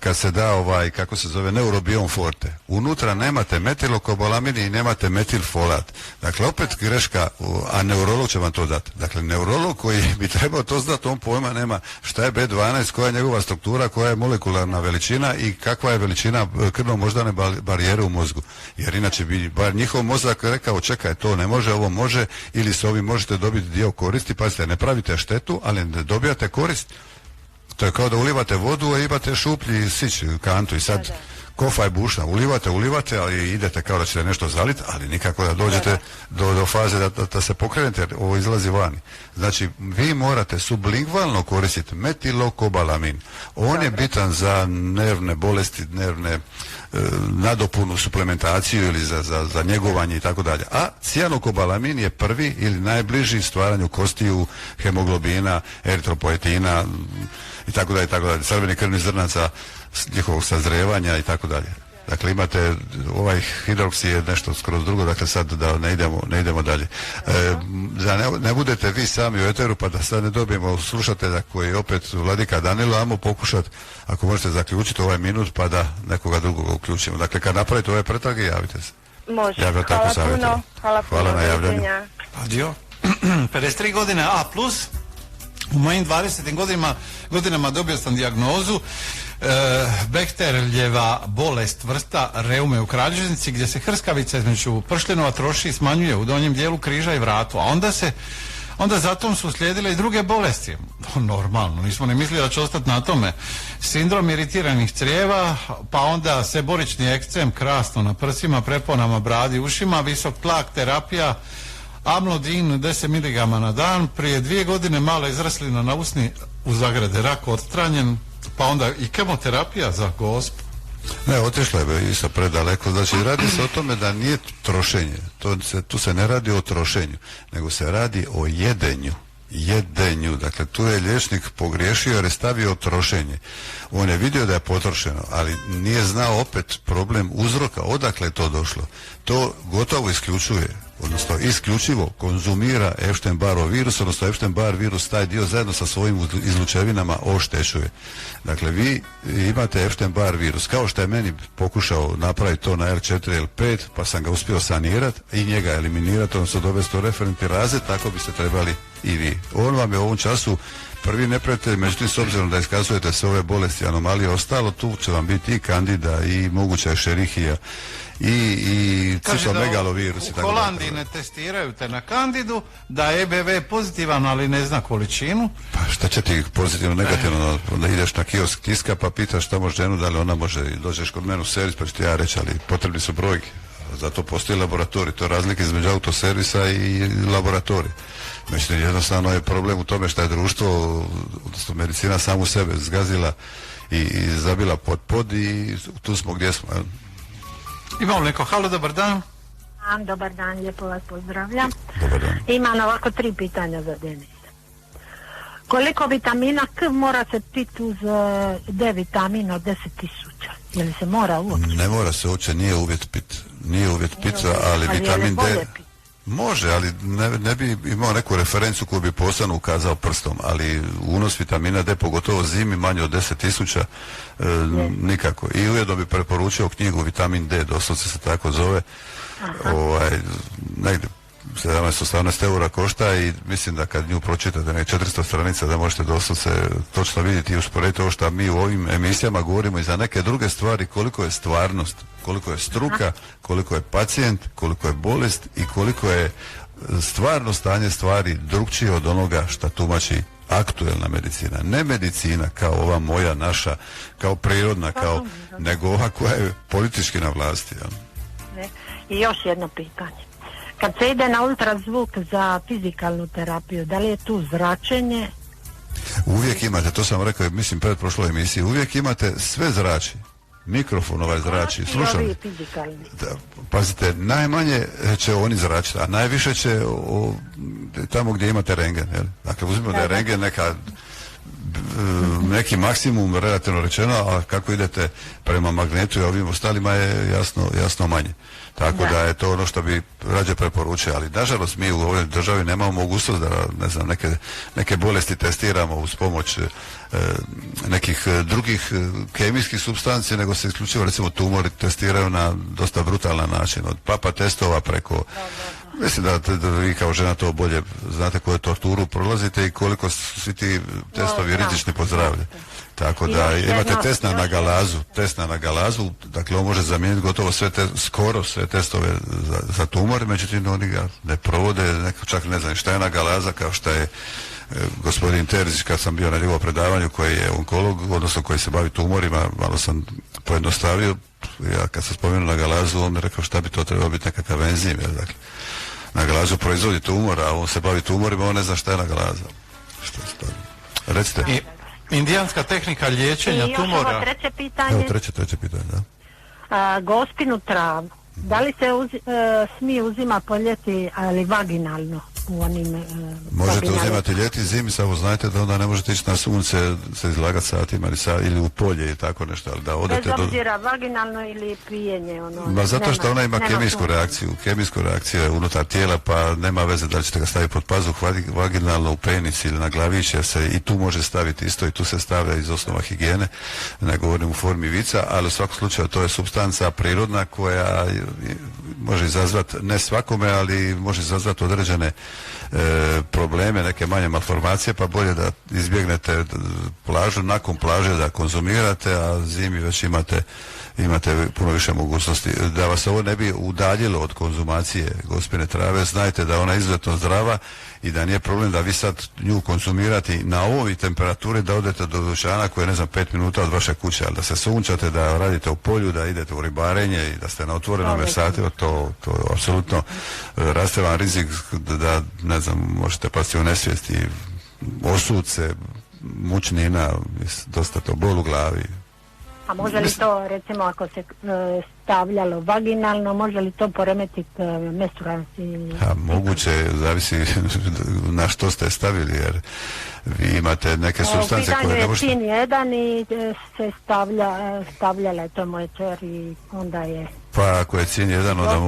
kad se da kako se zove, neurobion forte. Unutra nemate metilokobalamin i nemate metilfolat. Dakle, opet greška, a neurolog će vam to dati. Dakle, neurolog koji bi trebao to znati, on pojma nema šta je B12, koja je njegova struktura, koja je molekularna veličina i kakva je veličina krvno-moždane barijere u mozgu. Jer inače bi bar njihov mozak rekao, čekaj, to ne može, ovo može, ili s ovim možete dobiti dio koristi, pazite, ne pravite štetu, ali ne dobijate korist. To je kao da ulivate vodu, a imate šuplji sić kantu i sad kofa je bušna, ulivate, ali idete kao da ćete nešto zaliti, ali nikako da dođete do faze da se pokrenete, jer ovo izlazi vani. Znači, vi morate sublingvalno koristiti metilokobalamin. On je bitan za nervne bolesti, nervne nadopunu, suplementaciju ili za njegovanje i tako dalje. A cijanokobalamin je prvi ili najbliži stvaranju kostiju, hemoglobina, eritropoetina i tako dalje, crvenih krvnih zrnaca, njihovog sazrevanja i tako dalje. Dakle, imate ovaj hidroksi je nešto skroz drugo, dakle sad da ne idemo dalje. Da ne budete vi sami u eteru pa da sad ne dobijemo slušatelja koji je opet Vladika Danilo, ajmo pokušati, ako možete zaključiti ovaj minut pa da nekoga drugoga uključimo. Dakle, kad napravite ove pretrage, javite se.
Može.
Ja bih tako savjetovao. Hvala na javljanju.
Adio. 53 godine A+, u mojim 20. godinama dobio sam dijagnozu Behterljeva bolest vrsta reume u kralježnici, gdje se hrskavica između pršljenova troši i smanjuje u donjem dijelu križa i vratu, a onda zatom su slijedile i druge bolesti. Normalno, nismo ni mislili da će ostati na tome. Sindrom iritiranih crijeva, pa onda seborični ekcem, krasno na prsima, preponama, bradi, ušima, visok tlak, terapija, amlodin 10 mg na dan, prije 2 godine mala izraslina na usni, u zagrade rak odstranjen, pa onda i kemoterapija za gospu.
Ne, otišla je i sa predaleko. Znači, radi se o tome da nije trošenje. Tu se ne radi o trošenju, nego se radi o jedenju. Dakle, tu je liječnik pogriješio jer je stavio trošenje. On je vidio da je potrošeno, ali nije znao opet problem uzroka, odakle je to došlo. To gotovo isključuje, odnosno isključivo konzumira Epstein-Barrov virus, odnosno Epstein-Barr virus taj dio zajedno sa svojim izlučevinama oštećuje. Dakle, vi imate Epstein-Barr virus, kao što je meni pokušao napraviti to na L4, L5, pa sam ga uspio sanirati i njega eliminirati, odnosno dovesti u referentni razred, tako biste trebali i vi. On vam je u ovom času prvi neprijatelj, međutim, s obzirom da iskazujete sve ove bolesti, anomalije, ostalo, tu će vam biti i kandida, i moguća Escherichia, i citomegalovirus.
U Holandiji ne testiraju te na kandidu, da je EBV pozitivan, ali ne zna količinu.
Pa šta će ti pozitivno, negativno, onda ideš na kiosk tiska pa pitaš tamo ženu da li ona može, dođeš kod mene u servis pa ću ti ja reći, ali potrebni su brojke. Zato postoji laboratorij, to je razlika između autoservisa i laboratorija. Međutim, jednostavno je problem u tome što je društvo, odnosno medicina samu sebe zgazila i zabila pod i tu smo gdje smo.
Imamo neko, halo, dobar dan.
Dobar dan, lijepo vas pozdravljam.
Dobar dan.
Imam ovako 3 pitanja za Denisa. Koliko vitamina K mora se piti uz D vitamin od 10.000? Je li se mora uopće?
Ne mora se uopće, nije uvjet pit, ali vitamin D... Može, ali ne bi imao neku referencu koju bi posebno ukazao prstom, ali unos vitamina D, pogotovo zimi, manje od 10.000, nikako. I ujedno bi preporučio knjigu Vitamin D, doslovce se tako zove, negdje 17-18 eura košta i mislim da kad nju pročitate 400 stranica da možete doslovce točno vidjeti i usporediti ovo što mi u ovim emisijama govorimo i za neke druge stvari, koliko je stvarnost, koliko je struka, koliko je pacijent, koliko je bolest i koliko je stvarno stanje stvari drukčije od onoga što tumači aktuelna medicina. Ne medicina kao ova moja, naša, kao prirodna, nego ova koja je politički na vlasti. Ja.
I još jedno pitanje. Kad se ide na ultrazvuk za fizikalnu terapiju, da li je tu zračenje?
Uvijek imate, to sam rekao, mislim pred prošloj emisiji, uvijek imate sve zrači. Mikrofon ovaj zrači, slušam. Pazite, najmanje će oni zračiti, a najviše će tamo gdje imate rengen. Jel? Dakle, uzmimo da je rengen neki maksimum, relativno rečeno, a kako idete prema magnetu i ovim ostalima je jasno manje. Tako da je to ono što bi rađe preporučio, ali nažalost mi u ovoj državi nemamo mogućnost da, ne znam, neke bolesti testiramo uz pomoć nekih drugih kemijskih supstanci, nego se isključivo recimo tumori testiraju na dosta brutalan način, od papa testova preko... Mislim da vi kao žena to bolje znate koju torturu prolazite i koliko su svi ti testovi rizični po zdravlje. Tako da imate test na galazu, dakle on može zamijeniti gotovo skoro sve testove za tumor, međutim oni ga ne provode, čak ne znam šta je na galaza, kao šta je gospodin Terzić, kad sam bio na njegovom predavanju, koji je onkolog, odnosno koji se bavi tumorima, malo sam pojednostavio, ja kad sam spomenuo na galazu, on mi rekao šta bi to trebalo biti nekakav enzim, dakle, na galazu proizvodi tumor, a on se bavi tumorima, on ne zna šta je na galazu. Recite.
Indijanska tehnika liječenja tumora.
I još ovo treće pitanje.
Evo treće pitanje, da.
Gospinu travu. Da li se smije uzima po ljeti, ali vaginalno u onim
možete uzimati ljeti, zimi, samo znajte da onda ne možete ići na sunce, se izlagati satima ili u polje i tako nešto, ali da odete
bez obzira vaginalno ili pijenje
Ma zato što ona ima kemijsku reakciju unutar tijela, pa nema veze da li ćete ga staviti pod pazuh vaginalno u penis ili na glavić, jer se i tu može staviti isto i tu se stavlja iz osnova higijene, ne govorim u formi vica, ali u svakom slučaju to je supstanca prirodna koja može izazvati, ne svakome, ali može izazvati određene probleme, neke manje malformacije, pa bolje da izbjegnete plažu, nakon plaže da konzumirate, a zimi već imate puno više mogućnosti. Da vas ovo ne bi udaljilo od konzumacije gospine trave, znajte da ona je izuzetno zdrava i da nije problem da vi sad nju konzumirate na ovoj temperaturi, da odete do dućana koje je, ne znam, 5 minuta od vaše kuće, ali da se sunčate, da radite u polju, da idete u ribarenje i da ste na otvorenom satima, to apsolutno raste vam rizik da, ne znam, možete pasti u nesvijesti, osuce, mučnina, dosta to, bol u glavi.
A može li to, recimo, ako se stavljalo vaginalno, može li to poremetiti menstruaciju?
Moguće, zavisi na što ste stavili, jer vi imate neke supstance koje ne možete...
U pitanju je sin jedan i se stavljala je to moje čer i onda je...
Pa ako je sin jedan, onda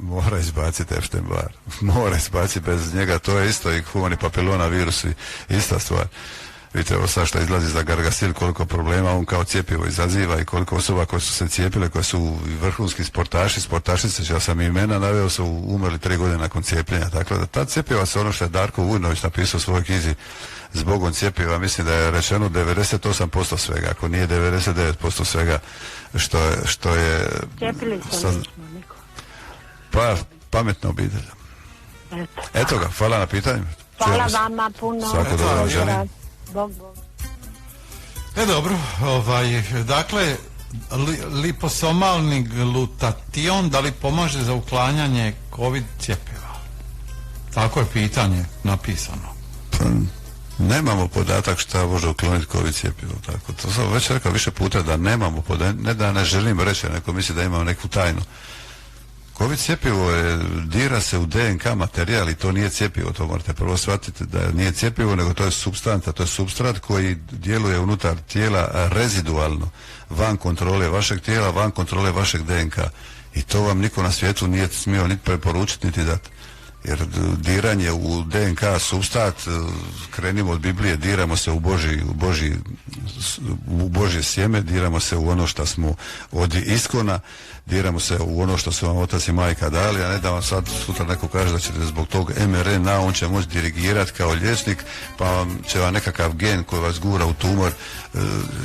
mora izbaciti Epstein-Barr. Mora izbaciti, bez njega to je isto i humani papilona virus i ista stvar. Vidite, ovo sad što izlazi za Gardasil, koliko problema on kao cjepivo izaziva i koliko osoba koje su se cijepile, koje su vrhunski sportašice, ja sam imena naveo, su umrli 3 godine nakon cijepljenja. Tako da ta cjepiva se, ono što je Darko Vujnović napisao u svojoj knjizi Zbogom cjepiva, mislim da je rečeno 98% svega, ako nije 99% svega što je
cijepili se nismo niko.
Pa, pametna obitelj. Eto ga, hvala na pitanju.
Hvala vama puno.
Svako dobro želim.
Bog.
Dobro, dakle, liposomalni glutation, da li pomaže za uklanjanje COVID cjepiva? Tako je pitanje napisano.
Pa, nemamo podatak šta može ukloniti COVID cjepivo, tako. To sam već rekao više puta da nemamo podatak, ne da ne želim reći, neko misli da imamo neku tajnu. COVID cjepivo dira se u DNK materijal i to nije cjepivo, to morate prvo shvatiti da nije cjepivo, nego to je supstanca, to je supstrat koji djeluje unutar tijela rezidualno, van kontrole vašeg tijela, van kontrole vašeg DNK. I to vam niko na svijetu nije smio niti preporučiti niti dati. Jer diranje u DNK supstat, krenimo od Biblije, diramo se u Božje sjeme, diramo se u ono što smo od iskona, diramo se u ono što su vam otac i majka dali, a ne da vam sad sutra neko kaže da ćete zbog tog mRNA, on će moći dirigirati kao liječnik, pa će vam nekakav gen koji vas gura u tumor,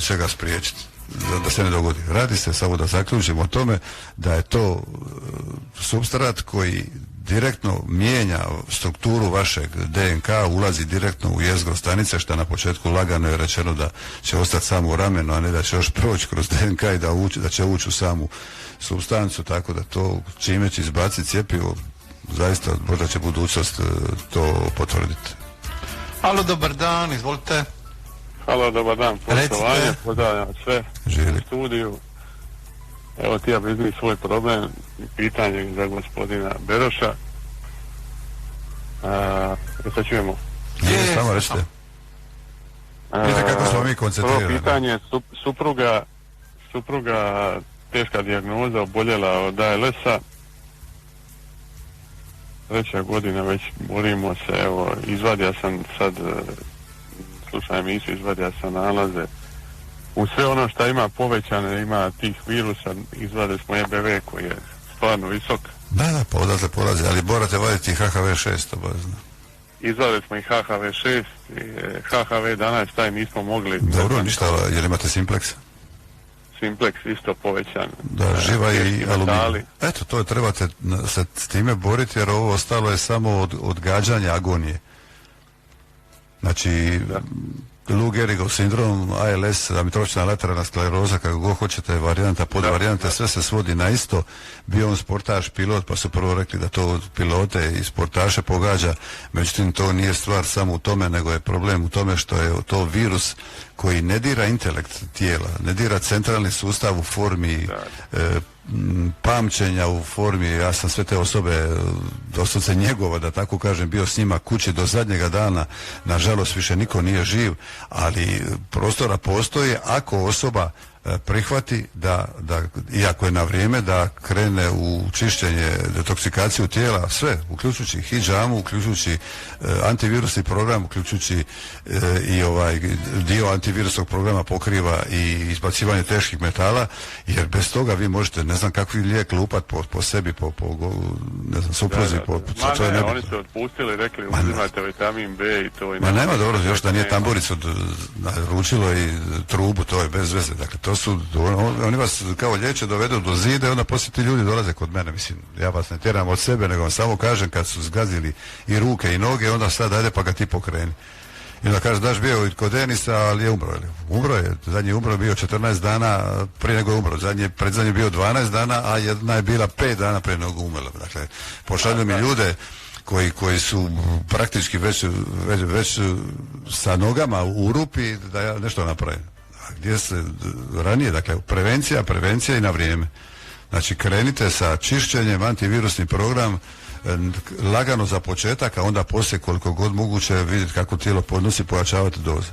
će ga spriječiti da se ne dogodi. Radi se, samo da zaključimo o tome, da je to supstrat koji direktno mijenja strukturu vašeg DNK, ulazi direktno u jezgro stanice, što na početku lagano je rečeno da će ostati samo u ramenu, a ne da će još proći kroz DNK i da će ući u samu supstancu, tako da to čime će izbaciti cjepivo, zaista možda će budućnost to potvrditi.
Halo, dobar dan, izvolite.
Halo, dobar dan, poštovanje, pozdravljam sve
Žili.
u studiju. Evo ti ja bi iznio svoj problem i pitanje za gospodina Beroša. Sad čujemo.
Je, samo rećite. Vidite kako smo mi koncentrirani.
Prvo pitanje, supruga teška dijagnoza, oboljela od ALS-a. 3. godina već borimo se, evo, izvadio sam sad, slušam emisiju, izvadio sam nalaze. U sve ono što ima povećane, ima tih virusa, izvadili smo EBV koji je stvarno visok.
Da, pa odatle polazi, ali morate vaditi HHV6, obavezno.
Izvadili smo i HHV6, i HHV11, taj nismo mogli.
Dobro, ništa, jer imate Simplex?
Simplex isto povećan.
Da, živa i aluminij. Eto, to trebate se s time boriti, jer ovo ostalo je samo odgađanje agonije. Znači, Lou Gehrigov sindrom, ALS, amitrofična lateralna skleroza, kako god hoćete, varijanta, podvarijanta, sve se svodi na isto. Bio on sportaš, pilot, pa su prvo rekli da to pilote i sportaše pogađa, međutim to nije stvar samo u tome, nego je problem u tome što je to virus koji ne dira intelekt tijela, ne dira centralni sustav u formi pamćenja, u formi, ja sam sve te osobe doslovce njegova, da tako kažem, bio s njima kući do zadnjega dana, nažalost više niko nije živ, ali prostora postoji ako osoba prihvati da, iako je na vrijeme, da krene u čišćenje, detoksikaciju tijela, sve, uključujući hidžamu, uključujući antivirusni program, uključujući i ovaj dio antivirusnog programa pokriva i izbacivanje teških metala, jer bez toga vi možete, ne znam kakvi lijek lupat po sebi, ne znam, supruzi, to je nebitno.
Oni su otpustili, rekli uzimate vitamin B i to.
Ma nema, dobro, još da nije tamburicu naručilo i trubu, to je bez veze, dakle to su, oni vas kao liječe dovedu do zida i onda poslije ti ljudi dolaze kod mene, mislim, ja vas ne tjeram od sebe, nego vam samo kažem kad su zgazili i ruke i noge, onda sad ajde pa ga ti pokreni. I onda kaže, daš bio kod Denisa, ali je umro. Umro je, zadnji umro bio 14 dana prije nego je umro, predzadnji bio 12 dana, a jedna je bila 5 dana prije nego umrla. Dakle, pošalju mi ljude koji su praktički već sa nogama u rupi da ja nešto napravim. Gdje se ranije, dakle, prevencija i na vrijeme. Znači, krenite sa čišćenjem, antivirusni program, lagano za početak, a onda poslije koliko god moguće vidjeti kako tijelo podnosi, pojačavati doze.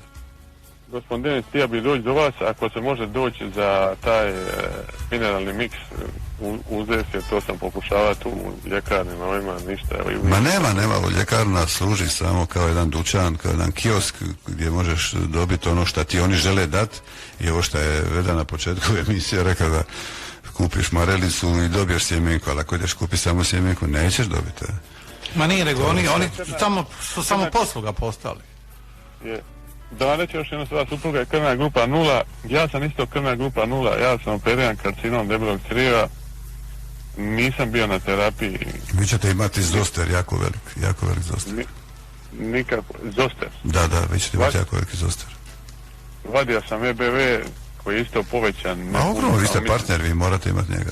Gospodin Denis, htio bi doći do vas, ako se može doći za taj mineralni miks, uzeti, to sam pokušavati u ljekarnima, ovima ništa.
Ma nema, ljekarna služi samo kao jedan dućan, kao jedan kiosk gdje možeš dobiti ono što ti oni žele dati, i ovo što je Veda na početku emisije rekao da kupiš marelicu i dobiješ sjemenku, ali ako ideš kupi samo sjemenku, nećeš dobiti.
Ma nije, nego oni su samo posluga postali.
Je. Da vam reći još jednu stvar, supruga je krvna grupa 0, ja sam isto krvna grupa 0, ja sam operiran karcinom debelog crijeva, nisam bio na terapiji.
Vi ćete imati zoster jako velik zoster.
Nikako, zoster?
Da, vi ćete imati jako veliki zoster.
Vadio sam EBV koji je isto povećan.
A ogromno, vi ste partner, vi morate imati njega.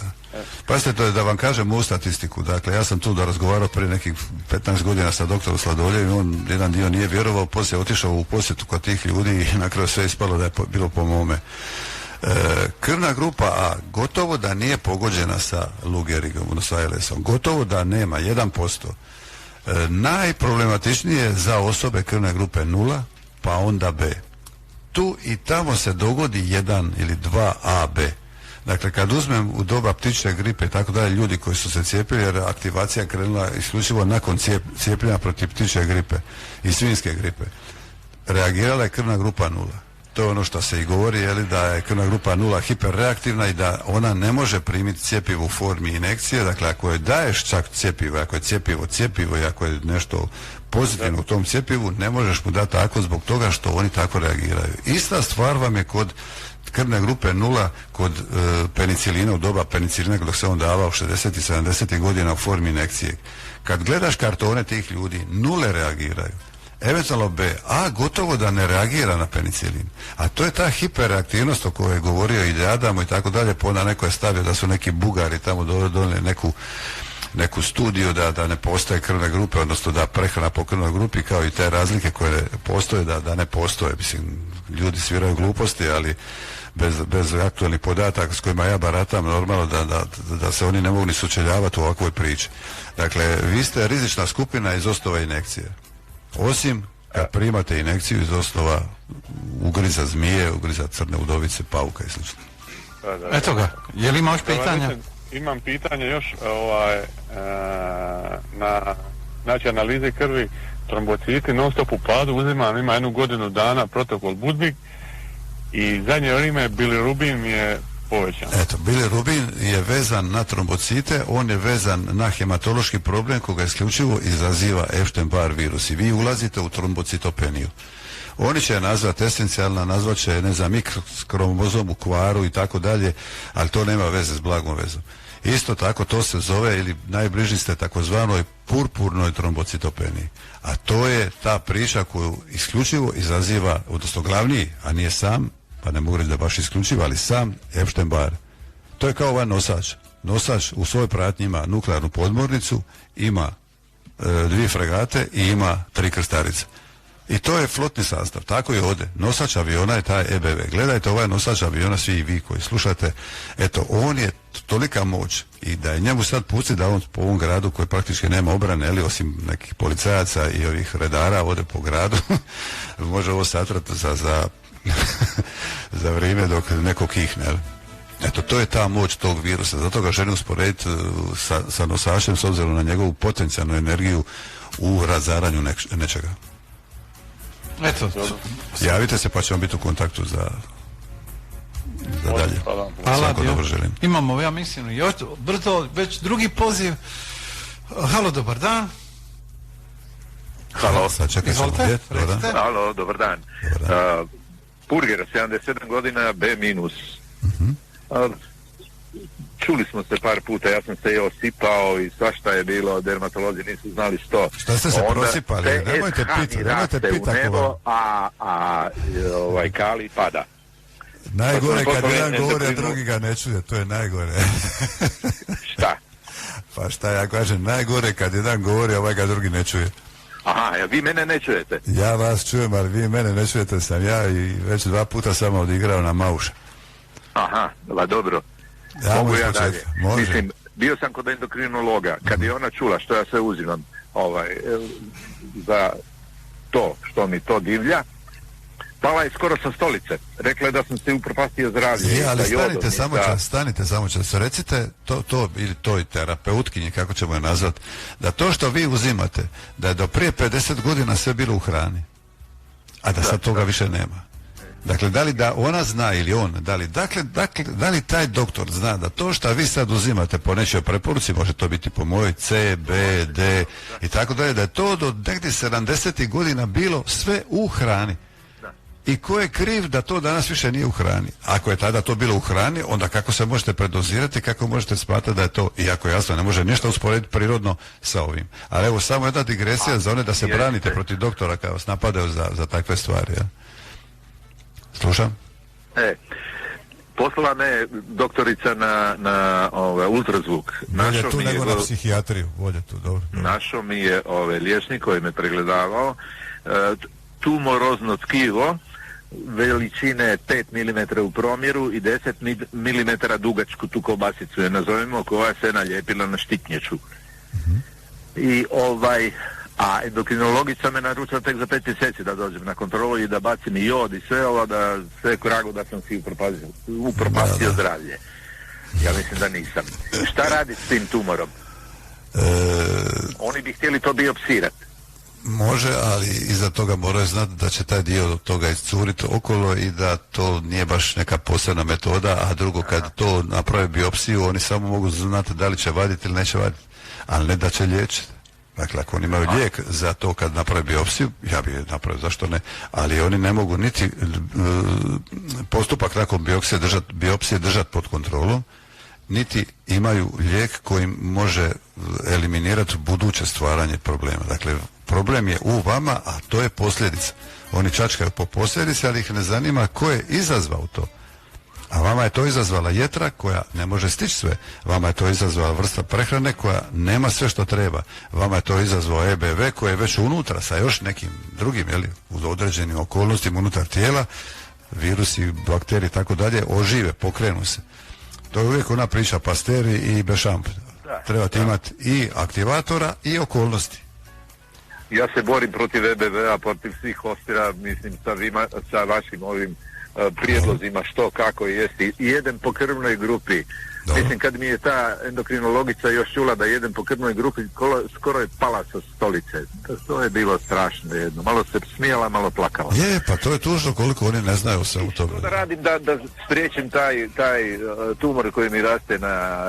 Pazite, to je da vam kažem u statistiku, dakle ja sam tu da razgovarao prije nekih 15 godina sa doktorom Sladoljevim, on jedan dio nije vjerovao, poslije otišao u posjetu kod tih ljudi i na kraju sve ispalo da je bilo po mome. Krvna grupa A gotovo da nije pogođena sa Lou Gehrigom, odnosno ALS-om, gotovo da nema, 1%. Najproblematičnije za osobe krvne grupe 0, pa onda B. Tu i tamo se dogodi 1 ili 2 AB. Dakle, kad uzmem u doba ptičje gripe i tako dalje, ljudi koji su se cijepili, jer aktivacija krenula isključivo nakon cijepljenja protiv ptičje gripe i svinjske gripe, reagirala je krvna grupa 0. To je ono što se i govori, da je krvna grupa 0 hiperreaktivna i da ona ne može primiti cjepivo u formi injekcije. Dakle, ako joj daješ čak cjepivo, ako je cjepivo i ako je nešto pozitivno u tom cjepivu, ne možeš mu dati tako zbog toga što oni tako reagiraju. Ista stvar vam je kod krvne grupe 0 kod penicilina, u doba penicilina dok se on davao 60. i 70. godina u formi injekcije. Kad gledaš kartone tih ljudi, 0 reagiraju. Eventualno B, A gotovo da ne reagira na penicilin. A to je ta hiperreaktivnost o kojoj je govorio i Adamo i tako dalje, pa onda neko je stavio da su neki Bugari tamo donijeli neku studiju da ne postoje krvne grupe, odnosno da prehrana po krvnoj grupi, kao i te razlike koje postoje da ne postoje. Mislim, ljudi sviraju gluposti, ali bez aktualnih podataka s kojima ja baratam, normalno da se oni ne mogu ni sučeljavati u ovakvoj priči. Dakle, vi ste rizična skupina iz osnova injekcije. Osim kad primate injekciju iz osnova ugriza zmije, ugriza crne udovice, pauka i slično.
Eto ga, je li imaš pitanja?
Imam pitanje još znači analize krvi, trombociti non stop u padu, uzimam, ima 1 godinu dana protokol Budvig i zadnje vrijeme bilirubin mi je povećan. Eto,
bilirubin je vezan na trombocite, on je vezan na hematološki problem koga isključivo izaziva Epstein-Barr virus i vi ulazite u trombocitopeniju. Oni će je nazvati esencijalna, nazvat će, ne znam, mikrokromozom u kvaru i tako dalje, ali to nema veze s blagom vezom. Isto tako to se zove, ili najbliži ste takozvanoj purpurnoj trombocitopeniji. A to je ta priča koju isključivo izaziva, odnosno glavni, a nije sam, pa ne mogu reći da baš isključivo, ali sam Epstein-Barr. To je kao ovaj nosač. Nosač u svojoj pratnji ima nuklearnu podmornicu, ima 2 fregate i ima 3 krstarice. I to je flotni sastav, tako je ovdje. Nosač aviona je taj EBV. Gledajte ovaj nosač aviona, svi i vi koji slušate, eto, on je tolika moć i da je njemu sad puci da on po ovom gradu koji praktički nema obrane, ali osim nekih policajaca i ovih redara ode po gradu, može ovo satrati za vrijeme dok neko kihne, jel? Eto, to je ta moć tog virusa, zato ga želim usporediti sa nosačem s obzirom na njegovu potencijalnu energiju u razaranju nečega.
Eto,
javite se pa ćemo biti u kontaktu za dalje.
hvala.
Dobro želim.
Imamo, ja mislim, još brzo, već drugi poziv. Halo, dobar dan.
Halo.
Sad čekaj samo
Izvolite,
gdje. Dobar dan.
recite.
Halo, dobar dan.
Dobar dan.
Purger, 77 godina, B minus. Čuli smo se par puta, ja sam se i osipao i svašta je bilo, dermatolozi nisu znali što.
Šta ste se prosipali? Nemojte piti ako vam.
A kali pada.
Najgore kad
Potpuno
jedan govori, a
endokrinu.
drugi ga ne čuje, to je najgore.
Šta?
Pa šta ja kažem, najgore kad jedan govori, a ovaj ga drugi ne čuje.
Aha, vi mene ne čujete.
Ja vas čujem, ali vi mene ne čujete, sam ja i već 2 puta sam odigrao na mauša.
Aha, dobro.
Ja
Mogu
iz
ja
početka.
dalje.
Može.
Mislim, bio sam kod endokrinologa. Kad je ona čula što ja sve uzimam za to što mi to divlja, pala je skoro sa stolice. Rekla je da sam se upropastio zdravlje.
Je, ali
sa jodom
stanite samo čas. Recite to ili toj terapeutkinji, kako ćemo je nazvati, da to što vi uzimate, da je do prije 50 godina sve bilo u hrani, a da sad toga više nema. Dakle, da li da ona zna ili on, da li taj doktor zna da to što vi sad uzimate po nečoj preporuci, može to biti po mojoj C, B, D i tako dalje, da je to do negdje 70. godina bilo sve u hrani. I ko je kriv da to danas više nije u hrani? Ako je tada to bilo u hrani, onda kako se možete predozirati, kako možete smatrati da je to, iako jasno, ne može ništa usporediti prirodno sa ovim. Ali evo, samo jedna digresija za one da se branite protiv doktora kada vas napadaju za takve stvari. Ja? Slušam?
Poslala me doktorica na ultrazvuk.
Bolje tu nego na psihijatriju. Bolje tu, dobro.
Našao mi je liječnik koji me pregledavao tumorozno tkivo veličine 5 mm u promjeru i 10 mm dugačku tu kobasicu je nazovemo, koja se nalijepila na štitnjeću. I a endokrinologica me naručila tek za 5 mjeseci da dođem na kontrolu i da bacim i jod i sve ovo, da sve kragu da sam si upropastio zdravlje. Ja mislim da nisam. Šta radi s tim tumorom? Oni bi htjeli to biopsirati.
Može, ali iza toga moraju znati da će taj dio toga iscuriti okolo i da to nije baš neka posebna metoda, a drugo kad to naprave biopsiju, oni samo mogu znati da li će vaditi ili neće vaditi, ali ne da će liječiti. Dakle, ako oni imaju lijek za to kad naprave biopsiju, ja bi je napravio, zašto ne, ali oni ne mogu niti postupak nakon biopsije držati pod kontrolom, niti imaju lijek koji može eliminirati buduće stvaranje problema. Dakle, problem je u vama, a to je posljedica. Oni čačkaju po posljedici, ali ih ne zanima ko je izazvao to. A vama je to izazvala jetra koja ne može stići sve. Vama je to izazvala vrsta prehrane koja nema sve što treba. Vama je to izazvao EBV koji je već unutra sa još nekim drugim, u određenim okolnostima unutar tijela, virusi, bakterije i tako dalje, ožive, pokrenu se. To je uvijek ona priča Pasteri i Bešamp. Trebate imati i aktivatora i okolnosti.
Ja se borim protiv EBV-a, protiv svih hostira, mislim, sa vašim ovim prijedlozima što, kako jesti. Jedem po krvnoj grupi. Dobro. Mislim, kad mi je ta endokrinologica još čula da jedem po krvnoj grupi, skoro je pala sa stolice. To je bilo strašno jedno. Malo se smijala, malo plakala.
Je, pa to je tužno koliko oni ne znaju sve u tome.
Što da radim da spriječim taj tumor koji mi raste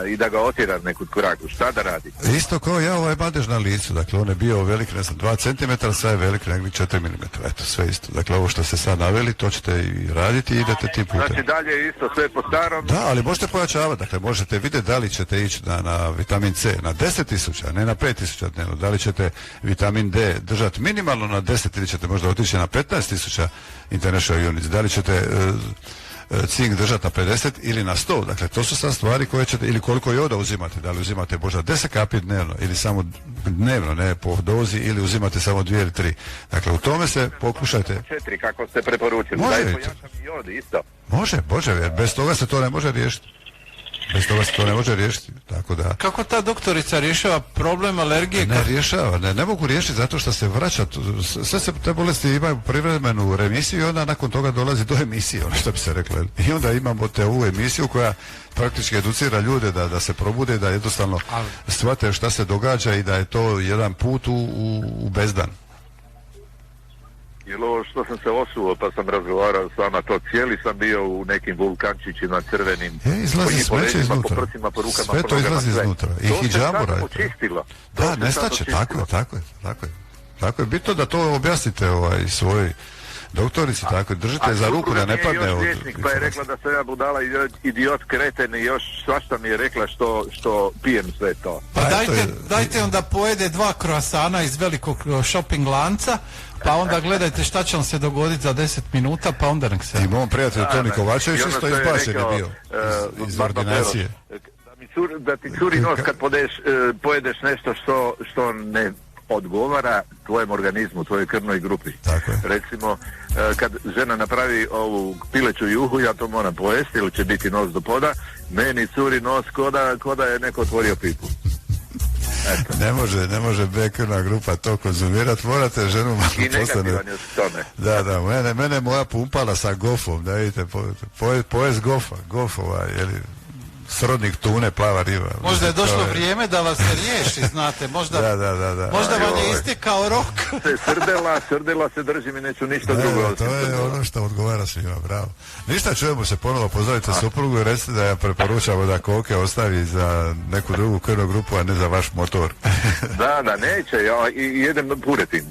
i da ga otjeram nekud koraku? Šta da radim?
Isto kao ja, ovaj madež na licu. Dakle, on je bio velik, ne znam, 2 cm, sad je velik, negdje 4 mm. Eto, sve isto. Dakle, ovo što ste sad naveli, to ćete i raditi i idete tim putem.
Znači, dalje isto, sve po starom?
Da, ali možete pojačavati. Dakle, možete vidjeti da li ćete ići na vitamin C na 10.000, ne na 5.000 dnevno, da li ćete vitamin D držati minimalno na 10 ili ćete možda otići na 15.000 international units, da li ćete cink držati na 50 ili na 100, dakle to su sad stvari koje ćete, ili koliko joda uzimate, da li uzimate možda 10 kapi dnevno ili samo dnevno, ne po dozi, ili uzimate samo 2 ili 3, dakle u tome se pokušajte.
4 kako ste preporučili, daj pojačam jod isto.
Može, jer bez toga se to ne može riješiti. Bez toga se to ne može riješiti, tako da...
Kako ta doktorica rješava problem alergije?
Ne rješava, ne mogu riješiti zato što se vraća, sve se te bolesti imaju privremenu remisiju i onda nakon toga dolazi do emisije, ono što bi se reklo. I onda imamo ovu emisiju koja praktički educira ljude da se probude, da jednostavno shvate šta se događa i da je to jedan put u bezdan.
Jer ovo što sam se osuo pa sam razgovarao s vama, to cijeli sam bio u nekim vulkančićima crvenim.
Izlazi smeće iznutra.
Po prsima, po rukama,
sve
po
to
nogama,
izlazi
sve.
iznutra. I hidžabu radite.
To se sad očistilo.
Da, nestaće, tako je. Bitno da to objasnite svoj doktorici, tako držite za ruku da ne padne od...
Pa je rekla da sam ja budala idiot kreten i još svašta mi je rekla što pijem sve to.
Pa dajte onda pojede 2 kroasana iz velikog shopping lanca, pa onda gledajte šta će vam se dogoditi za 10 minuta, pa onda nek se...
I mom prijatelju Toni Kovačević isto izbačen je bio iz ordinacije.
Da ti curi nos kad pojedeš nešto što ne odgovara tvojem organizmu, tvojoj krvnoj grupi.
Tako je.
Recimo, kad žena napravi ovu pileću juhu, ja to moram pojesti ili će biti nos do poda, meni curi nos ko da je neko otvorio pipu. Eto.
Ne može B-krvna grupa to konzumirati, morate ženu malo postane...
I negativan je tome.
Da, mene moja pumpala sa gofom, da vidite, pojest gofova, jeli... srodnik tune, plava riba.
Možda je došlo vrijeme da vas se riješi, znate, možda vam je istekao rok.
Srdela se držim i neću ništa drugo.
To je ono što odgovara svima, bravo. Ništa, čujemo se ponovo, pozdravite suprugu i recite da ja preporučamo da koke ostavi za neku drugu krvnu grupu, a ne za vaš motor.
Da, neće, ja jedem puretinu.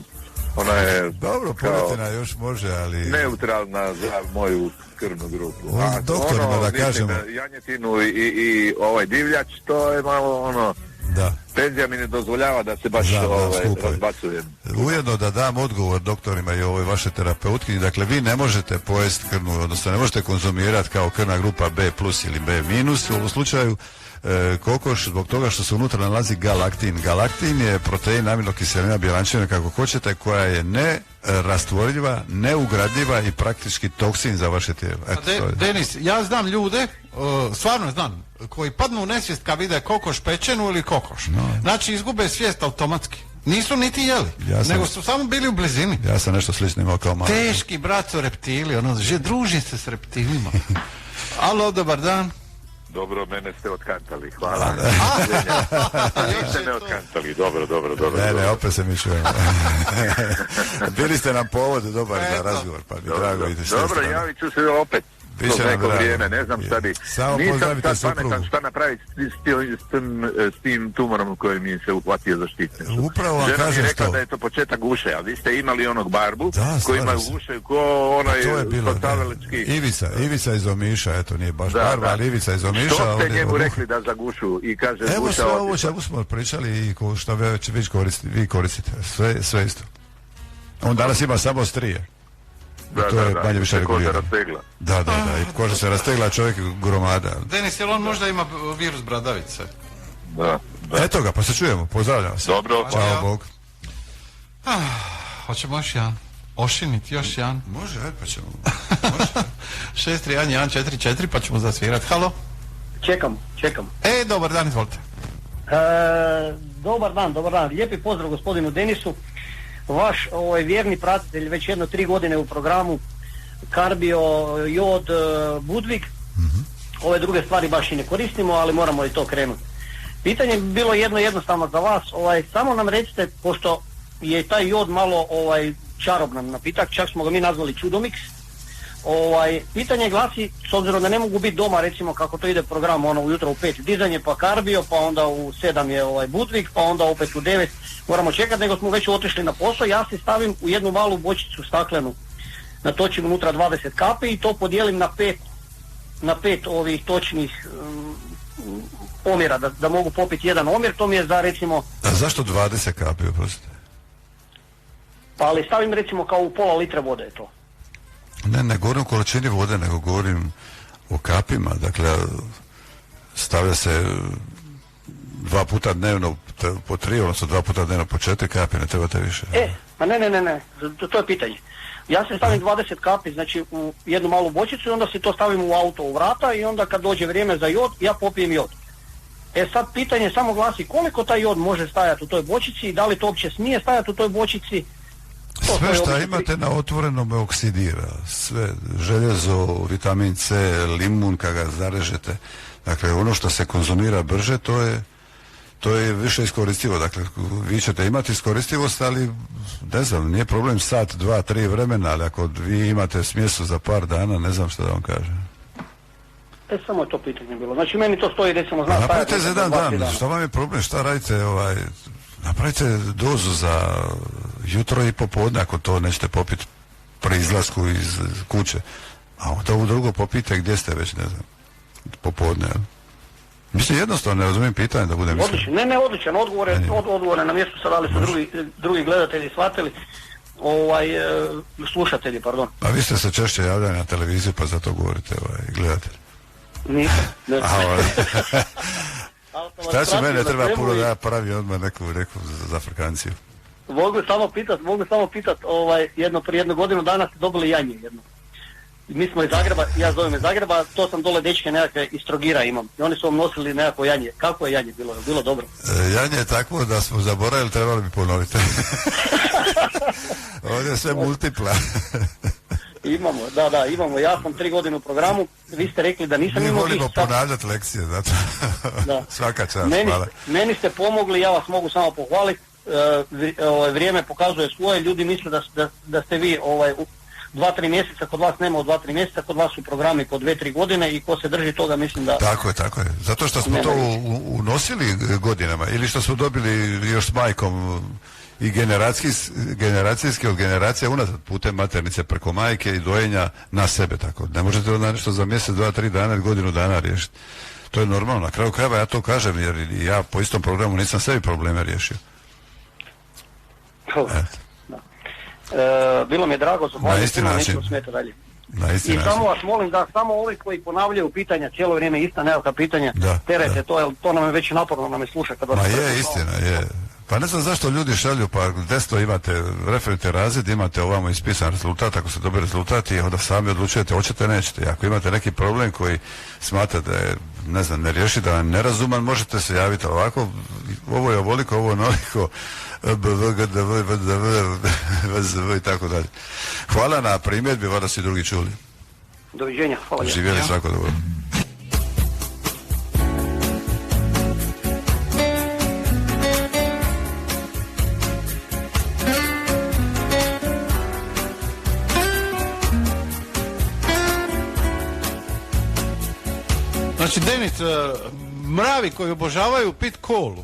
Ona je...
Dobro, puretina još može, ali...
neutralna za moju krvnu grupu.
Doktorima da kažemo.
Janjetinu i ovaj divljač, to je malo
Da.
Penzija mi ne dozvoljava da se baš razbacujem.
Ujedno da dam odgovor doktorima i ovoj vaše terapeutkinji, dakle vi ne možete pojesti krvnu, odnosno ne možete konzumirati kao krvna grupa B plus ili B minus u ovom slučaju kokoš, zbog toga što se unutra nalazi galaktin. Galaktin je protein, aminokiselina, bjelančevina, kako hoćete, koja je nerastvorljiva, neugradljiva i praktički toksin za vaše tijelo.
Denis, ja znam ljude, stvarno znam, koji padnu u nesvijest kad vide kokoš pečenu ili kokoš. Znači izgube svijest automatski. Nisu niti jeli, nego su samo bili u blizini.
Ja sam nešto slično imao kao malo.
Teški brat su reptili, druži se s reptilima. Alo, dobar dan.
Dobro, mene ste otkantali, hvala. Niste me otkantali, dobro.
Ne, opet se mi čujemo. Bili ste nam povod dobar za razgovor, pa mi drago idete s te strane.
Dobro, javit ću se opet. Kroz neko vrijeme, ne znam šta bi. Nisam sad pametan šta napraviti s tim tumorom koji mi se uhvatio za štitne.
Upravo vam
kažem što. Žena mi rekla
to.
da je to početak guše, a vi ste imali onog barbu koji ima guše ko onaj stavelički.
Ivica iz Omiša, eto nije baš barba, ali Ivica iz Omiša.
Što ste njemu rekli da za gušu i kaže guša...
Evo sve ovo čemu smo pričali i što vi koristite, sve isto. On danas ima samo strije. To je manje više regulirano. Da, i koža se rastegla, a čovjek je gromada.
Denis, jel on možda ima virus bradavice?
Da.
Eto ga, pa se čujemo, pozdravljam se.
Dobro.
Ćao, Bog.
Hoćemo još jedan. Ošiniti još jedan.
Može, pa ćemo.
631-144, pa ćemo zasvirati. Halo?
Čekam.
Dobar dan, izvolite.
Dobar dan. Lijepi pozdrav gospodinu Denisu. Vaš vjerni pratitelj već 3 godine u programu Karbio, jod, Budvig. Ove druge stvari baš i ne koristimo, ali moramo i to krenuti. Pitanje bi bilo jednostavno za vas. Samo nam recite, pošto je taj jod malo čaroban napitak, čak smo ga mi nazvali Čudomix. Pitanje glasi, s obzirom da ne mogu biti doma, recimo kako to ide program, ujutro u 5 dizanje, pa Karbio, pa onda u 7 je Budvig, pa onda opet u 9 moramo čekati, nego smo već otišli na posao. Ja se stavim u jednu malu bočicu staklenu, natočim unutra 20 kapi i to podijelim na 5 ovih točnih omjera, da mogu popiti jedan omjer, to mi je za recimo...
A zašto 20 kapi, oprostite?
Pa ali stavim recimo kao u pola litre vode je to.
Ne govorim o količini vode, nego govorim o kapima. Dakle, stavlja se 2 puta dnevno po 3, odnosno 2 puta dnevno po 4 kapi, ne trebate više.
Pa ne, to je pitanje. Ja se stavim 20 kapi, znači u jednu malu bočicu i onda si to stavim u auto u vrata i onda kad dođe vrijeme za jod, ja popijem jod. Sad pitanje samo glasi koliko taj jod može stajati u toj bočici i da li to uopće smije stajati u toj bočici.
Sve što imate na otvorenom oksidira, sve, željezo, vitamin C, limun kad ga zarežete, dakle ono što se konzumira brže to je više iskoristivo, dakle vi ćete imati iskoristivost, ali ne znam, nije problem sat, 2, 3 vremena, ali ako vi imate smjesu za par dana, ne znam što da vam kažem.
Samo je to pitanje bilo, znači meni to stoji recimo zna...
Napravite za jedan dan, šta vam je problem, šta radite, napravite dozu za jutro i popodne ako to nećete popiti pri izlasku iz kuće, a onda u drugo popite gdje ste već, ne znam, popodne, jel? Mislim jednostavno, ne razumijem pitanje da budem
odličan. Odličan, odgovore na mjestu sad, ali su drugi gledatelji shvatili, slušatelji, pardon.
A vi ste se češće javljali na televiziju pa zato govorite, gledatelji.
Nisam.
Šta će mene treba puno da ja pravim odmah neku zafrkanciju.
Mogu samo pitat, prije jednu godinu dana ste dobili janje jedno. Mi smo iz Zagreba, ja zovem iz Zagreba, to sam dole dečke nekakve iz Trogira imam. I oni su vam nosili nekako janje. Kako je janje bilo? Bilo dobro?
Janje je takvo da smo zaboravili, trebali bi ponoviti. Ovdje je sve multipla.
Imamo, imamo. Ja sam 3 godine u programu, vi ste rekli da nisam imao...
Mi volimo ponavljati lekcije, zato. Svaka čast, hvala.
Meni ste pomogli, ja vas mogu samo pohvaliti. Vrijeme pokazuje svoje, ljudi misle da ste vi 2-3 mjeseca, kod vas nema u 2-3 mjeseca, kod vas su programi po 2-3 godine i ko se drži toga mislim da...
Tako je. Zato što smo to unosili godinama ili što smo dobili još s majkom i generacijski od generacija unazad putem maternice preko majke i dojenja na sebe, tako. Ne možete onda nešto za mjesec, 2-3 dana ili godinu dana riješiti. To je normalno. Na kraju krajeva ja to kažem jer ja po istom programu nisam sebi probleme riješio.
Bilo mi je drago, zahvaljujem, nećemo smeta dalje. I samo vas molim da samo ovi koji ponavljaju pitanja cijelo vrijeme ista nekakva pitanja, terete to, jer to nam je već naporno, nam je sluša kad vas...
je istina, je. Pa ne znam zašto ljudi šalju, pa desno imate referentni razred, imate ovamo ispisan rezultat, ako se dobi rezultat i onda sami odlučujete, hoćete, nećete. I ako imate neki problem koji smatrate da je, ne znam, nerješiv, da je nerazuman, možete se javiti ovako, ovo je ovoliko, ovo je onoliko, i tako dalje. Hvala na primjedbi, valjda si drugi čuli.
Doviđenja, hvala.
Živjeli svako dobro.
Znači, Denis, mravi koji obožavaju pit kolu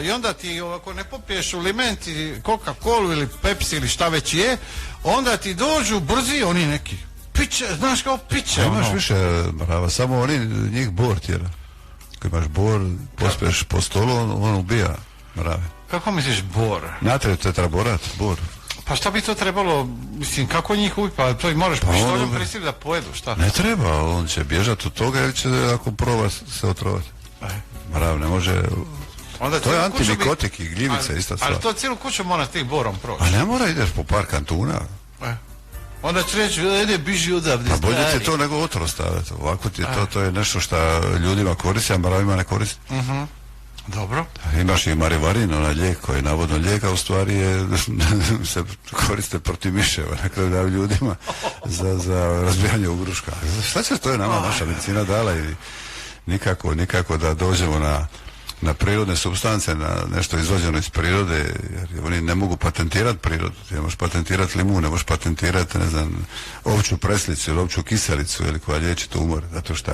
i onda ti ako ne popiješ u limenti Coca-Colu ili Pepsi ili šta već je, onda ti dođu brzi oni neki piće, znaš kao piće.
Imaš više mrava, samo oni njih bor tjera. Ako imaš bor, pospeš po stolu, on ubija mrave.
Kako misliš bor?
Natriju tetraborat, bor.
Pa šta bi to trebalo, mislim, kako njih ubi, pa to i moraš pištoljom prisiliti da pojedu, šta?
Ne treba, on će bježati od toga ili će ako proba se otrovati. Mrav ne može... Onda to je antimikotik i gljivica, ista stvar.
Ali to cijelu kuću mora ti borom proći.
A ne mora, ideš po par kantuna.
Onda će reći, ide biži odavde.
A bolje ti to nego otrov staviti. Ovako ti to je nešto što ljudima koristi, a mravima ne koristi.
Dobro.
Imaš i marivarin, onaj lijek koji je navodno lijek, a u stvari se koriste protiv miševa, na kraju daju ljudima za razbijanje ugruška. Šta će, to je nama naša medicina dala i nikako da dođemo na prirodne supstance, na nešto izvađeno iz prirode, jer oni ne mogu patentirati prirodu. Ti ne možeš patentirati limun, ne možeš patentirati, ne znam, ovču preslicu ili ovču kiselicu ili koja liječi tumor, zato što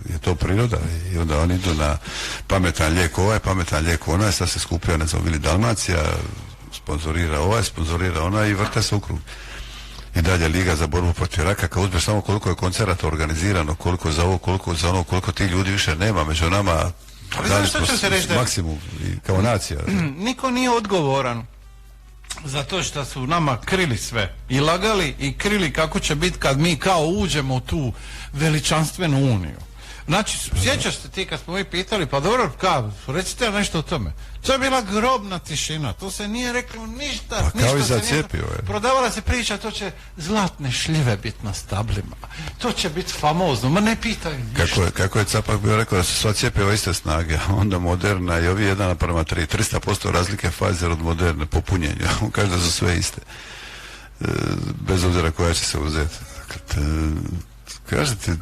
je to priroda i onda oni idu na pametan lijek ovaj, pametan lijek onaj, sad se skupio, ne znam, Vili Dalmacija, sponzorira ovaj, sponzorira onaj i vrte se u krug. i dalje Liga za borbu protiv raka. Kad uzmeš samo koliko je koncerata organizirano, koliko za ovo, koliko za ono, koliko ti ljudi više nema među nama, dali smo maksimum i kao nacija.
Niko nije odgovoran za to što su nama krili sve i lagali i krili kako će biti kad mi kao uđemo u tu veličanstvenu uniju. Znači, sjećaš se ti kad smo mi pitali, pa dobro, recite nešto o tome. To je bila grobna tišina, tu se nije reklo ništa.
Pa kao i za cjepivo.
Prodavala se priča, to će zlatne šljive biti na stablima. To će biti famozno, ma ne pitaj ništa.
Kako je Capak bio rekao da su sva cjepiva iste snage, onda Moderna i ovi 1:3, 300% razlike Pfizer od Moderne po punjenju. On kaže da su sve iste. Bez obzira koja će se uzeti. Kažete,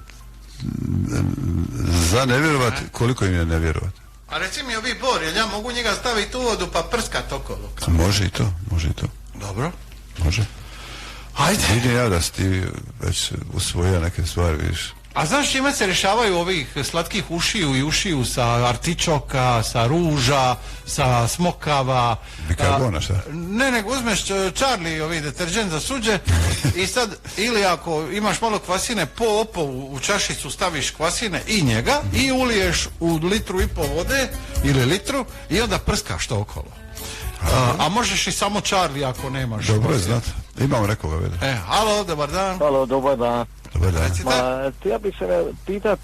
za ne vjerovati, koliko im je ne vjerovati?
A reci mi ovi bor, jel ja mogu njega staviti u vodu pa prskat okolo?
Može i to.
Dobro.
Može.
Ajde.
Vidim ja da si ti već usvojio neke stvari, vidiš.
A znaš čime se rješavaju ovih slatkih ušiju i ušiju sa artičoka, sa ruža, sa smokava?
Bikarbona, šta?
Ne, nego uzmeš Charlie, ovi deterđent za suđe i sad, ili ako imaš malo kvasine, po opovu u čašicu staviš kvasine i njega i uliješ u 1,5 litru vode ili litru i onda prskaš to okolo. A možeš i samo Charlie ako nemaš.
Dobro je znati. Imamo nekoga, vede.
Halo, dobar dan.
Halo, dobar dan.
Ja bih se pitat,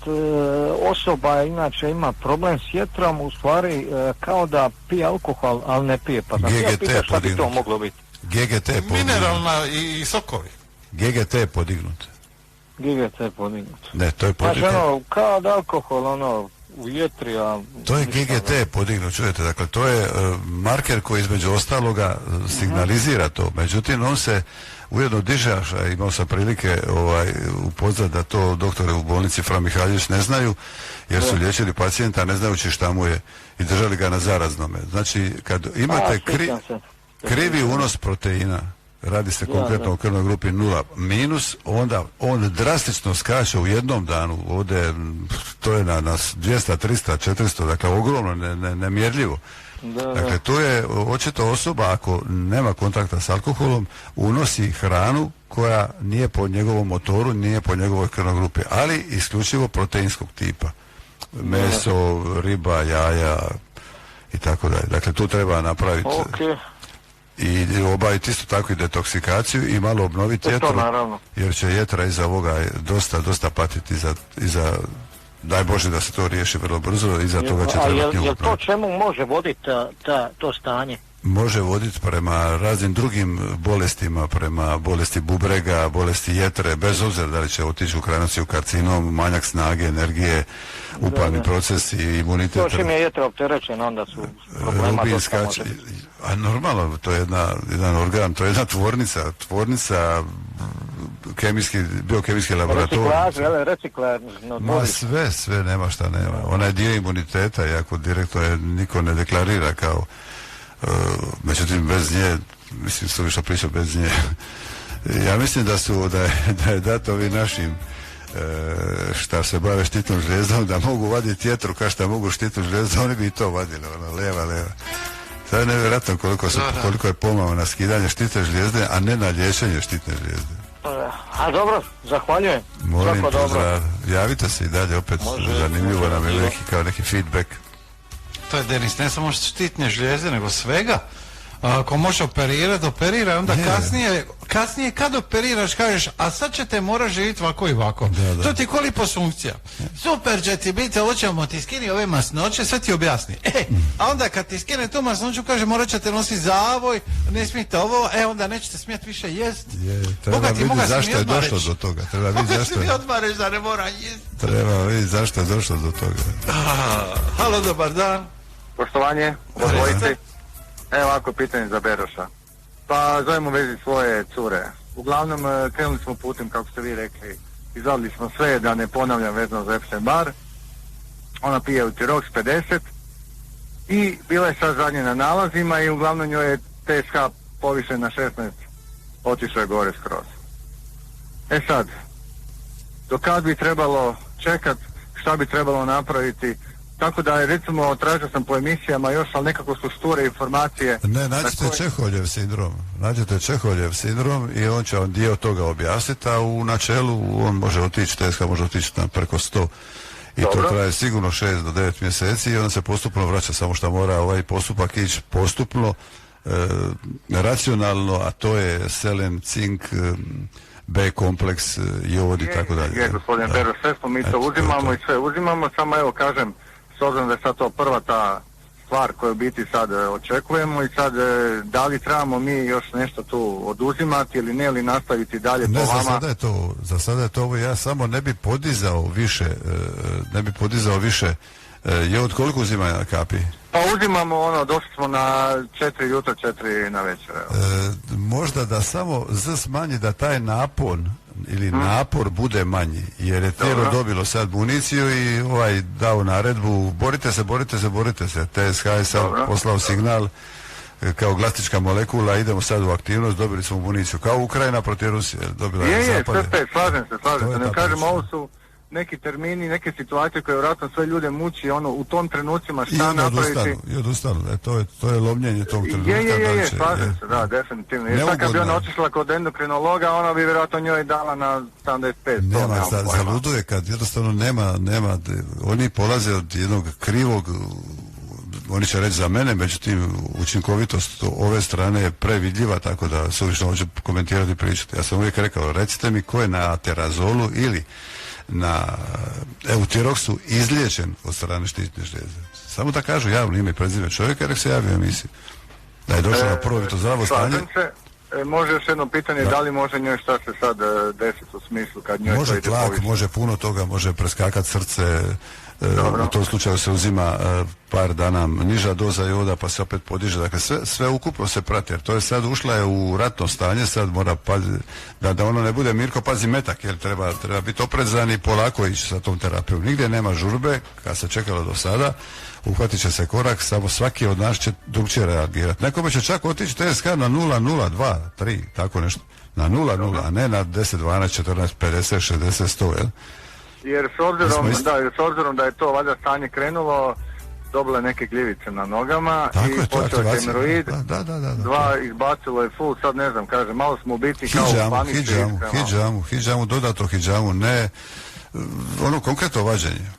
osoba inače ima problem s jetrom, u stvari kao da pije alkohol, ali ne pije, pa sam ja pitat šta bi to moglo biti.
GGT podignut.
Mineralna i sokovi.
GGT podignut.
GGT podignut.
Ne, to je podignut.
Znači kao da alkohol, u jetri, a...
To je GGT podignut, čujete, dakle to je marker koji između ostaloga signalizira to, međutim on se ujedno diže, a imao sam prilike upoznat da to doktore u bolnici Fra Mihaljević ne znaju, jer su liječili pacijenta ne znajući šta mu je i držali ga na zaraznome. Znači, kad imate krivi unos proteina, radi se konkretno o krvnoj grupi 0-, onda on drastično skače u jednom danu, ovdje to je na 200, 300, 400, dakle ogromno, nemjerljivo. Dakle, to je očito osoba, ako nema kontakta s alkoholom, unosi hranu koja nije po njegovom motoru, nije po njegovoj krvnoj grupi, ali isključivo proteinskog tipa. Meso, riba, jaja i tako dalje. Dakle, tu treba napraviti i obaviti isto tako i detoksikaciju i malo obnoviti jetru, jer će jetra iza ovoga dosta patiti iza daj Bože da se to riješi vrlo brzo, iza toga će trebati nju.
Jel to čemu može voditi to stanje?
Može voditi prema raznim drugim bolestima, prema bolesti bubrega, bolesti jetre, bez obzira da li će otići u kranaciju karcinom, manjak snage, energije, upalni proces i imunitet.
To čim je jetra opterećena, onda su problema dosta može.
A normalno, to je jedan organ, to je jedna tvornica biokemijski laboratorij.
Reciklažno.
Ma sve nema šta nema. Ona je dio imuniteta, iako direktno je niko ne deklarira kao međutim bez nje, mislim što više priča bez nje. Ja mislim da je dato ovi našim šta se bave štitnom žljezdom, da mogu vaditi jetru kao što mogu štitnu žljezdu, oni bi i to vadili, leva. To je nevjerojatno koliko je pomalo na skidanje štitne žlijezde, a ne na liječenje štitne žlijezde.
A dobro, zahvaljujem.
Molim pozdrav, javite se i dalje opet, zanimljivo nam je uvijek kao neki feedback.
To je, Denis, ne samo štitne žlijezde, nego svega. Ako možeš operirati, operira, onda kasnije kad operiraš kažeš, a sad ćete morat živjeti ovako i ovako. To ti koli posfunkcija. Super će ti biti, hoćemo ti skini ove masnoće, sve ti objasni. A onda kad ti skine tu masnoću, kaže morat ćete nositi zavoj, ne smijete ovo, onda nećete smjeti više jest.
Treba vidjeti zašto je došlo do toga.
Moga si mi odmareš da ne mora jest.
Treba vidjeti zašto je došlo do toga.
Halo, dobar dan.
Poštovanje, odvojite. Evo ovako pitanje za Beroša. Pa zovem u vezi svoje cure. Uglavnom krenuli smo putem, kako ste vi rekli, izvadili smo sve, da ne ponavljam vezano za FC Bar. Ona pije u Tirox 50 i bila je sad zadnje na nalazima i uglavnom njoj je TSH povišen na 16, otišao je gore skroz. Sad, do kad bi trebalo čekat, šta bi trebalo napraviti, tako da je, recimo, tražio sam po emisijama još, ali nekako su šture informacije.
Ne, nađete Čeholjev sindrom i on će vam dio toga objasniti, a u načelu on može otići, TSH može otići na preko 100 i
Dobro.
to traje sigurno 6 do 9 mjeseci i on se postupno vraća, samo što mora ovaj postupak ići postupno, racionalno, a to je selen, cink, B kompleks, jod i tako dalje.
Je, gospodine Beroš, sve smo mi to uzimamo i sve uzimamo, samo evo kažem, s obzirom da je sad to prva ta stvar koju biti sad očekujemo i sad da li trebamo mi još nešto tu oduzimati ili ne, ili nastaviti dalje po vama.
Za sada je to ovo, ja samo ne bi podizao više, jod. Koliko uzimaju na kapi?
Pa uzimamo došli smo na 4 jutro, 4 na večer.
Možda da samo smanji da taj napor bude manji, jer je tijelo dobilo sad municiju i dao naredbu, borite se. TSH je sad poslao signal kao glastička molekula, idemo sad u aktivnost, dobili smo municiju, kao Ukrajina protiv Rusije.
Slažem se, ne kažem, ovo su neki termini, neke situacije koje vjerojatno sve ljude muči, u tom trenucima šta napraviti.
I odustanu, to je lomljenje tog trenutka.
Slažem se, da, definitivno. Jer sad kad bi ona otišla kod endokrinologa, ona bi vjerojatno njoj dala na 75.
Zaluduje kad jednostavno nema, oni polaze od jednog krivog, oni će reći za mene, međutim učinkovitost ove strane je previdljiva, tako da suvišno hoću komentirati i pričati. Ja sam uvijek rekao, recite mi ko je na terazolu ili na Eutiroksu izliječen od strane štitne žlijeze. Samo da kažu javno ime i prezime čovjeka, jer se javi u emisiji. Da je došlo na prvobitno zdravo stanje.
Može još jedno pitanje, da li može njoj šta se sad desiti u smislu kad njoj
može tlak, može puno toga, može preskakati srce. U tom slučaju se uzima par dana niža doza joda pa se opet podiže, dakle sve ukupno se prati, jer to je sad ušla je u ratno stanje, sad mora paziti da ono ne bude Mirko pazi metak, jer treba biti oprezan i polako ići sa tom terapijom. Nigdje nema žurbe, kad se čekalo do sada, uhvatit će se korak, samo svaki od nas će drugčije reagirati. Nekome će čak otići TSH na 0, 0, 2, 3, tako nešto, na 0, 0, a ne na 10, 12, 14, 50, 60, 100, jel?
Jer s obzirom da je to valjda stanje krenulo, dobila neke gljivice na nogama i počeo je hemoroid, dva izbacilo je full, sad ne znam, kaže, malo smo u biti kao u panici.
Hidžamu, dodato hidžamu, ne, konkretno vađenje.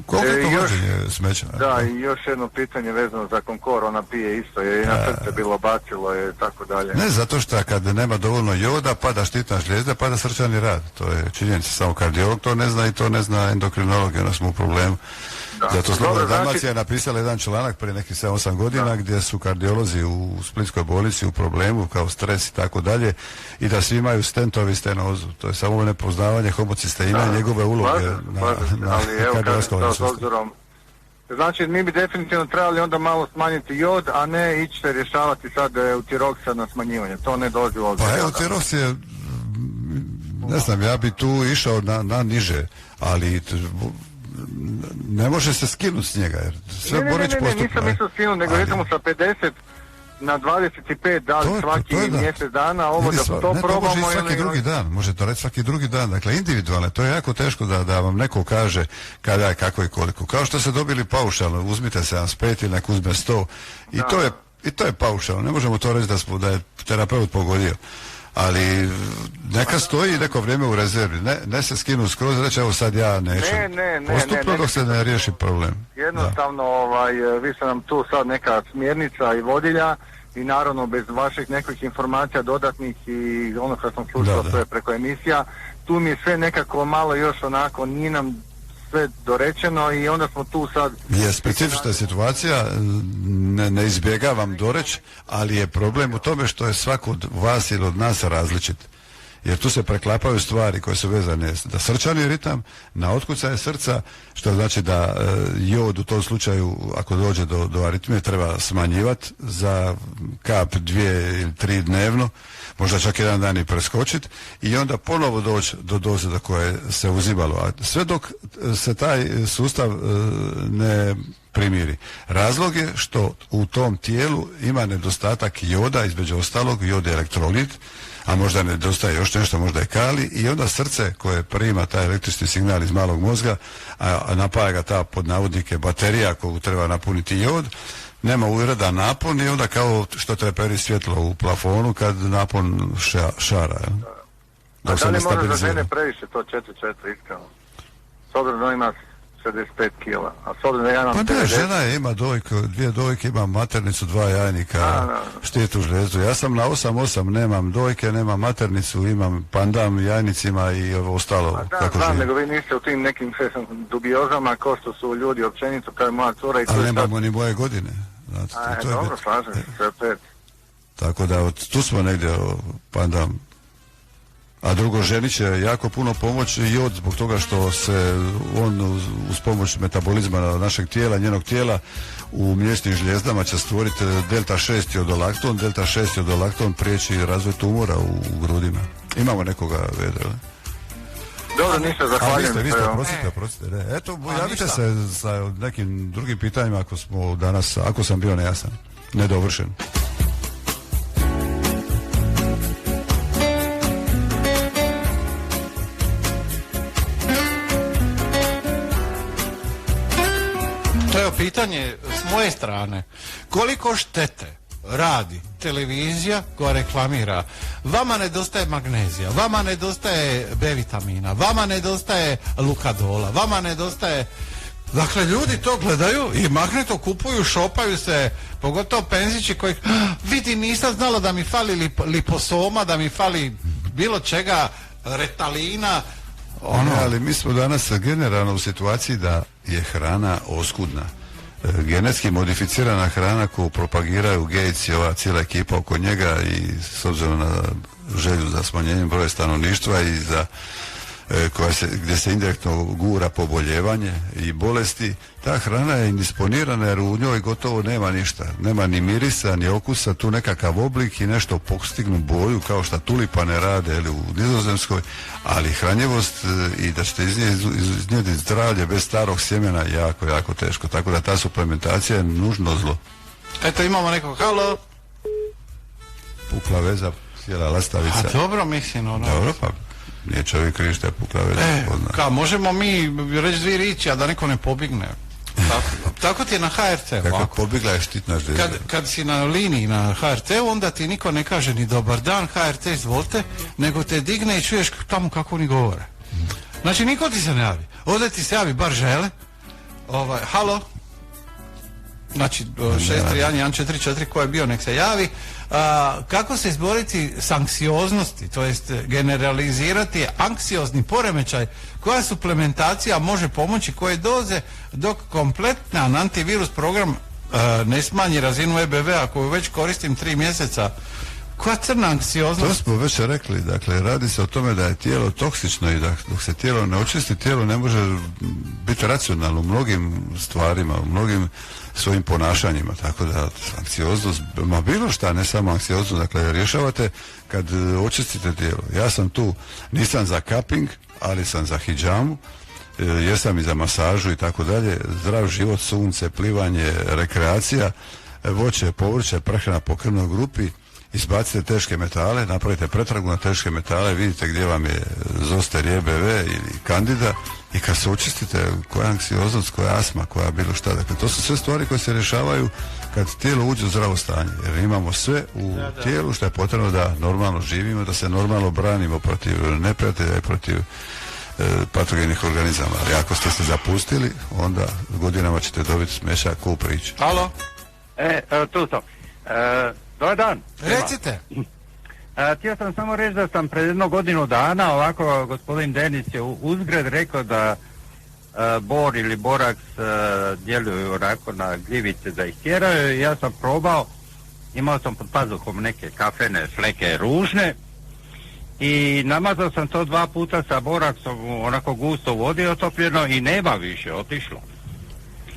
Konkretno vađenje smeća.
Da, i još jedno pitanje vezano za Konkor, ona pije isto, je i na srce bilo bacilo je tako dalje.
Ne, zato što kad nema dovoljno joda, pada štitna žlijezda, pada srčani rad. To je činjenica, samo kardiolog to ne zna i to ne zna endokrinolog, jer smo u problemu. Zato Slobodna Dalmacija je napisala jedan članak prije nekih 7-8 godina gdje su kardiolozi u Splitskoj bolnici u problemu kao stres i tako dalje i da svi imaju stentovi stenozu. To je samo nepoznavanje homocisteina i njegove uloge na kardiovaskularnom sustavu.
Znači mi bi definitivno trebali onda malo smanjiti jod, a ne ići se rješavati sad Eutiroksa na smanjivanje. To ne dođe u obzir.
Pa Eutiroks je, ne znam, ja bi tu išao na niže, ali ne može se skinuti s njega, jer sve Borić postupno.
Ne, nisam mislio skinuti, nego recimo sa 50 na 25, da li svaki mjesec dana, ovo da to probamo.
To može svaki drugi dan, može to reći svaki drugi dan, dakle individualno, to je jako teško da vam neko kaže kada je, kako i koliko. Kao što ste dobili paušalno, uzmite 75 ili nek uzme 100 i to je paušalno, ne možemo to reći da je terapeut pogodio. Ali neka stoji neko vrijeme u rezervi, ne se skinu skroz, reći evo sad ja neću. Postupno dok se ne riješi problem.
Jednostavno, vi ste nam tu sad neka smjernica i vodilja i naravno bez vaših nekih informacija dodatnih i ono što sam slušao sve preko emisija, tu mi je sve nekako malo još onako, nije nam sve dorečeno i onda smo tu sad...
Je specifična situacija, ne izbjegavam doreć, ali je problem u tome što je svako od vas ili od nas različit. Jer tu se preklapaju stvari koje su vezane da srčani ritam, na otkucaje srca, što znači da jod u tom slučaju, ako dođe do aritmije, treba smanjivati za kap 2 ili 3 dnevno, možda čak jedan dan i preskočiti i onda ponovo doći do doze do koje se uzimalo. A sve dok se taj sustav ne primiri. Razlog je što u tom tijelu ima nedostatak joda, između ostalog, jod je elektrolit, a možda nedostaje još nešto, možda je kali, i onda srce koje prima taj električni signal iz malog mozga, a napaja ga ta pod navodnike baterija koju treba napuniti jod, nema uredan napon i onda kao što treperi svjetlo u plafonu kad napon šara.
Da li može za žene previše to 4-4 iskreno? S obzirom da ima 65 kila, a s obzirom da ja imam...
Pa da, žena je, ima dvije dojke, ima maternicu, 2 jajnika, štitu žlezu. Ja sam na 8-8, nemam dojke, nemam maternicu, imam pandam jajnicima i ovo ostalo.
Znam, nego vi niste u tim nekim dubiozama kao što su ljudi općenito, kao je moja cura i...
Ali nemamo ni moje godine.
Dobro, slažem se, sve pet.
Tako da, tu smo negdje pandam. A drugo, ženi će jako puno pomoći jod zbog toga što se on uz pomoć metabolizma našeg tijela, njenog tijela, u mliječnim žljezdama će stvoriti delta 6 jodolakton. Delta 6 jodolakton priječi razvoj tumora u grudima. Imamo nekoga vede, ali?
Dobro, ništa, zahvaljujem.
Vi ste, oprostite. Ne. Eto, javite se sa nekim drugim pitanjima ako sam bio nejasan, nedovršen.
Pitanje s moje strane, koliko štete radi televizija koja reklamira, vama nedostaje magnezija, vama nedostaje B vitamina, vama nedostaje lukadola, vama nedostaje... Dakle, ljudi to gledaju i mahne to kupuju, šopaju se, pogotovo penzići koji, vidi, nisam znala da mi fali liposoma, da mi fali bilo čega, retalina.
Ali mi smo danas generalno u situaciji da je hrana oskudna. Genetski modificirana hrana koju propagiraju Gates i ova cijela ekipa oko njega i s obzirom na želju za smanjenjem broja stanovništva i za gdje se indirektno gura poboljevanje i bolesti, ta hrana je indisponirana jer u njoj gotovo nema ništa. Nema ni mirisa, ni okusa, tu nekakav oblik i nešto postignu boju kao što tulipane rade ili u Nizozemskoj, ali hranjivost i da ćete iznijeti zdravlje bez starog sjemena jako, jako teško. Tako da ta suplementacija je nužno zlo.
Eto, imamo nekog, halo?
Pukla veza, cijela lastavica.
A dobro, mislim,
Dobro, pa nije čovjek kriv što je pukla veza.
Možemo mi reći 2 riječi, a da neko ne pobigne. Tako ti je na HRT.
Kako pobjegla je štitna žljezda.
Kad si na liniji na HRT, onda ti niko ne kaže ni dobar dan, HRT izvolite, nego te digne i čuješ tamo kako oni govore. Znači, niko ti se ne javi. Ovdje ti se javi bar žele. Halo? Znači, 631-144 ko je bio, nek se javi. Kako se izboriti s anksioznosti, to jest generalizirati anksiozni poremećaj, koja suplementacija može pomoći, koje doze, dok kompletan antivirus program ne smanji razinu EBV-a koju već koristim 3 mjeseca. Koja crna anksioznost?
To smo već rekli, dakle, radi se o tome da je tijelo toksično i da dok se tijelo ne očisti, tijelo ne može biti racionalno u mnogim stvarima, u mnogim svojim ponašanjima, tako da anksioznost, ma bilo šta, ne samo anksioznost, dakle, rješavate kad očistite tijelo. Ja sam tu, nisam za cupping, ali sam za hidžamu, jesam i za masažu i tako dalje, zdrav život, sunce, plivanje, rekreacija, voće, povrće, prehrana po krvnoj grupi, izbacite teške metale, napravite pretragu na teške metale, vidite gdje vam je zoster, EBV ili kandida i kad se očistite, koja je anksioznost, koja je astma, koja bilo šta. Dakle, to su sve stvari koje se rješavaju kad tijelo uđe u zdravo stanje, jer imamo sve u tijelu što je potrebno da normalno živimo, da se normalno branimo protiv neprijatelja i protiv patogenih organizama. Ali ako ste se zapustili, onda godinama ćete dobiti smešak u priči.
Halo?
Tu sam. Dobar dan.
Recite.
Htio sam samo reći da sam pred 1 godinu dana, ovako gospodin Denis je uzgred rekao da bor ili boraks djeluju onako na gljivice da ih tjeraju. Ja sam probao, imao sam pod pazuhom neke kafene fleke ružne i namazao sam to 2 puta sa boraksom onako gusto u vodi otopljeno i nema više otišlo.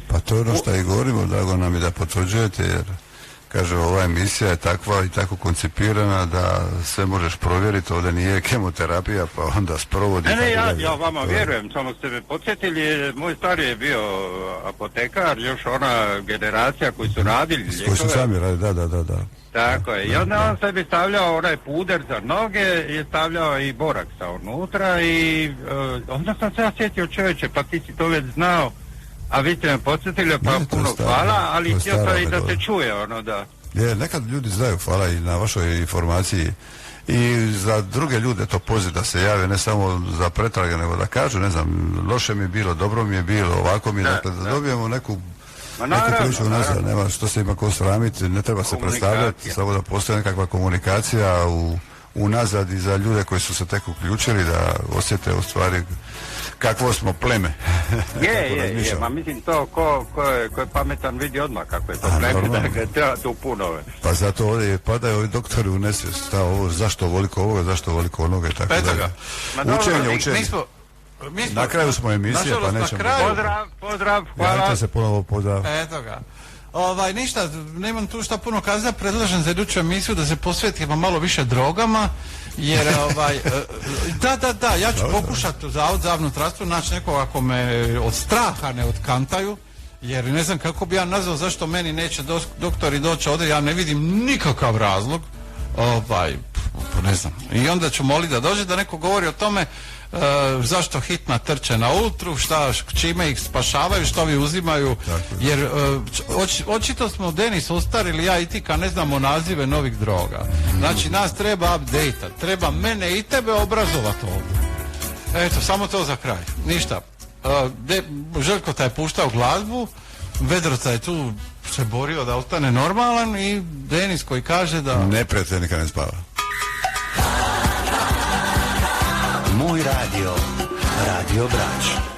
Pa to je ono što i govorimo, drago nam je da potvrđujete, jer kaže ova emisija je takva i tako koncipirana da sve možeš provjeriti, ovdje nije kemoterapija pa onda sprovodi.
Ja vama vjerujem, samo ste me podsjetili, moj stari je bio apotekar, još ona generacija koji su radili lijekove.
Koji su sami radili, da.
Tako je, i onda on sebi stavljao onaj puder za noge i stavljao i boraksa unutra i onda sam se ja sjetio, čovječe, pa ti si to već znao, a vi ste me podsjetili, pa puno hvala, ali htio sam i da se čuje ono da...
Nekad ljudi znaju, hvala i na vašoj informaciji i za druge ljude to poziv da se jave, ne samo za pretrage, nego da kažu, ne znam, loše mi je bilo, dobro mi je bilo, ovako mi je, dakle, da dobijemo neku priču nazad, nema što se ima ko sramiti, ne treba se predstavljati, samo da postoji nekakva komunikacija unazad i za ljude koji su se tek uključili da osjete u stvari kakvo smo pleme.
Je, ma mislim to ko je pametan vidi odmah kako je to pleme, da ga treba tu puno.
Pa zato ovdje padaju ovi doktori u nesvijest, zašto ovoliko ovoga, zašto ovoliko onoga i tako dalje. Učenje. Na kraju smo emisije, pa nećemo.
Pozdrav, hvala.
Javite se ponovo, pozdrav.
Eto ga. Ništa, nemam tu šta puno kazati, predlažem za iduću emisiju da se posvetimo malo više drogama, jer da, ja ću pokušati u Zavod za javno zdravstvo naći nekoga ako me od straha ne otkantaju, jer ne znam kako bi ja nazvao zašto meni neće doktori doći ovdje, ja ne vidim nikakav razlog, ne znam, i onda ću moliti da dođe da neko govori o tome zašto hitna trče na ultru, čime ih spašavaju, što vi uzimaju, jer očito smo Denis ostarili, ja i ti kad ne znamo nazive novih droga. Znači nas treba update, treba mene i tebe obrazovati ovdje. Eto, samo to za kraj, ništa. Željko taj je puštao glazbu, Vedroca je tu se borio da ostane normalan i Denis koji kaže da...
Neprijatelj nikad ne spava.
Moj radio, Radio Brač.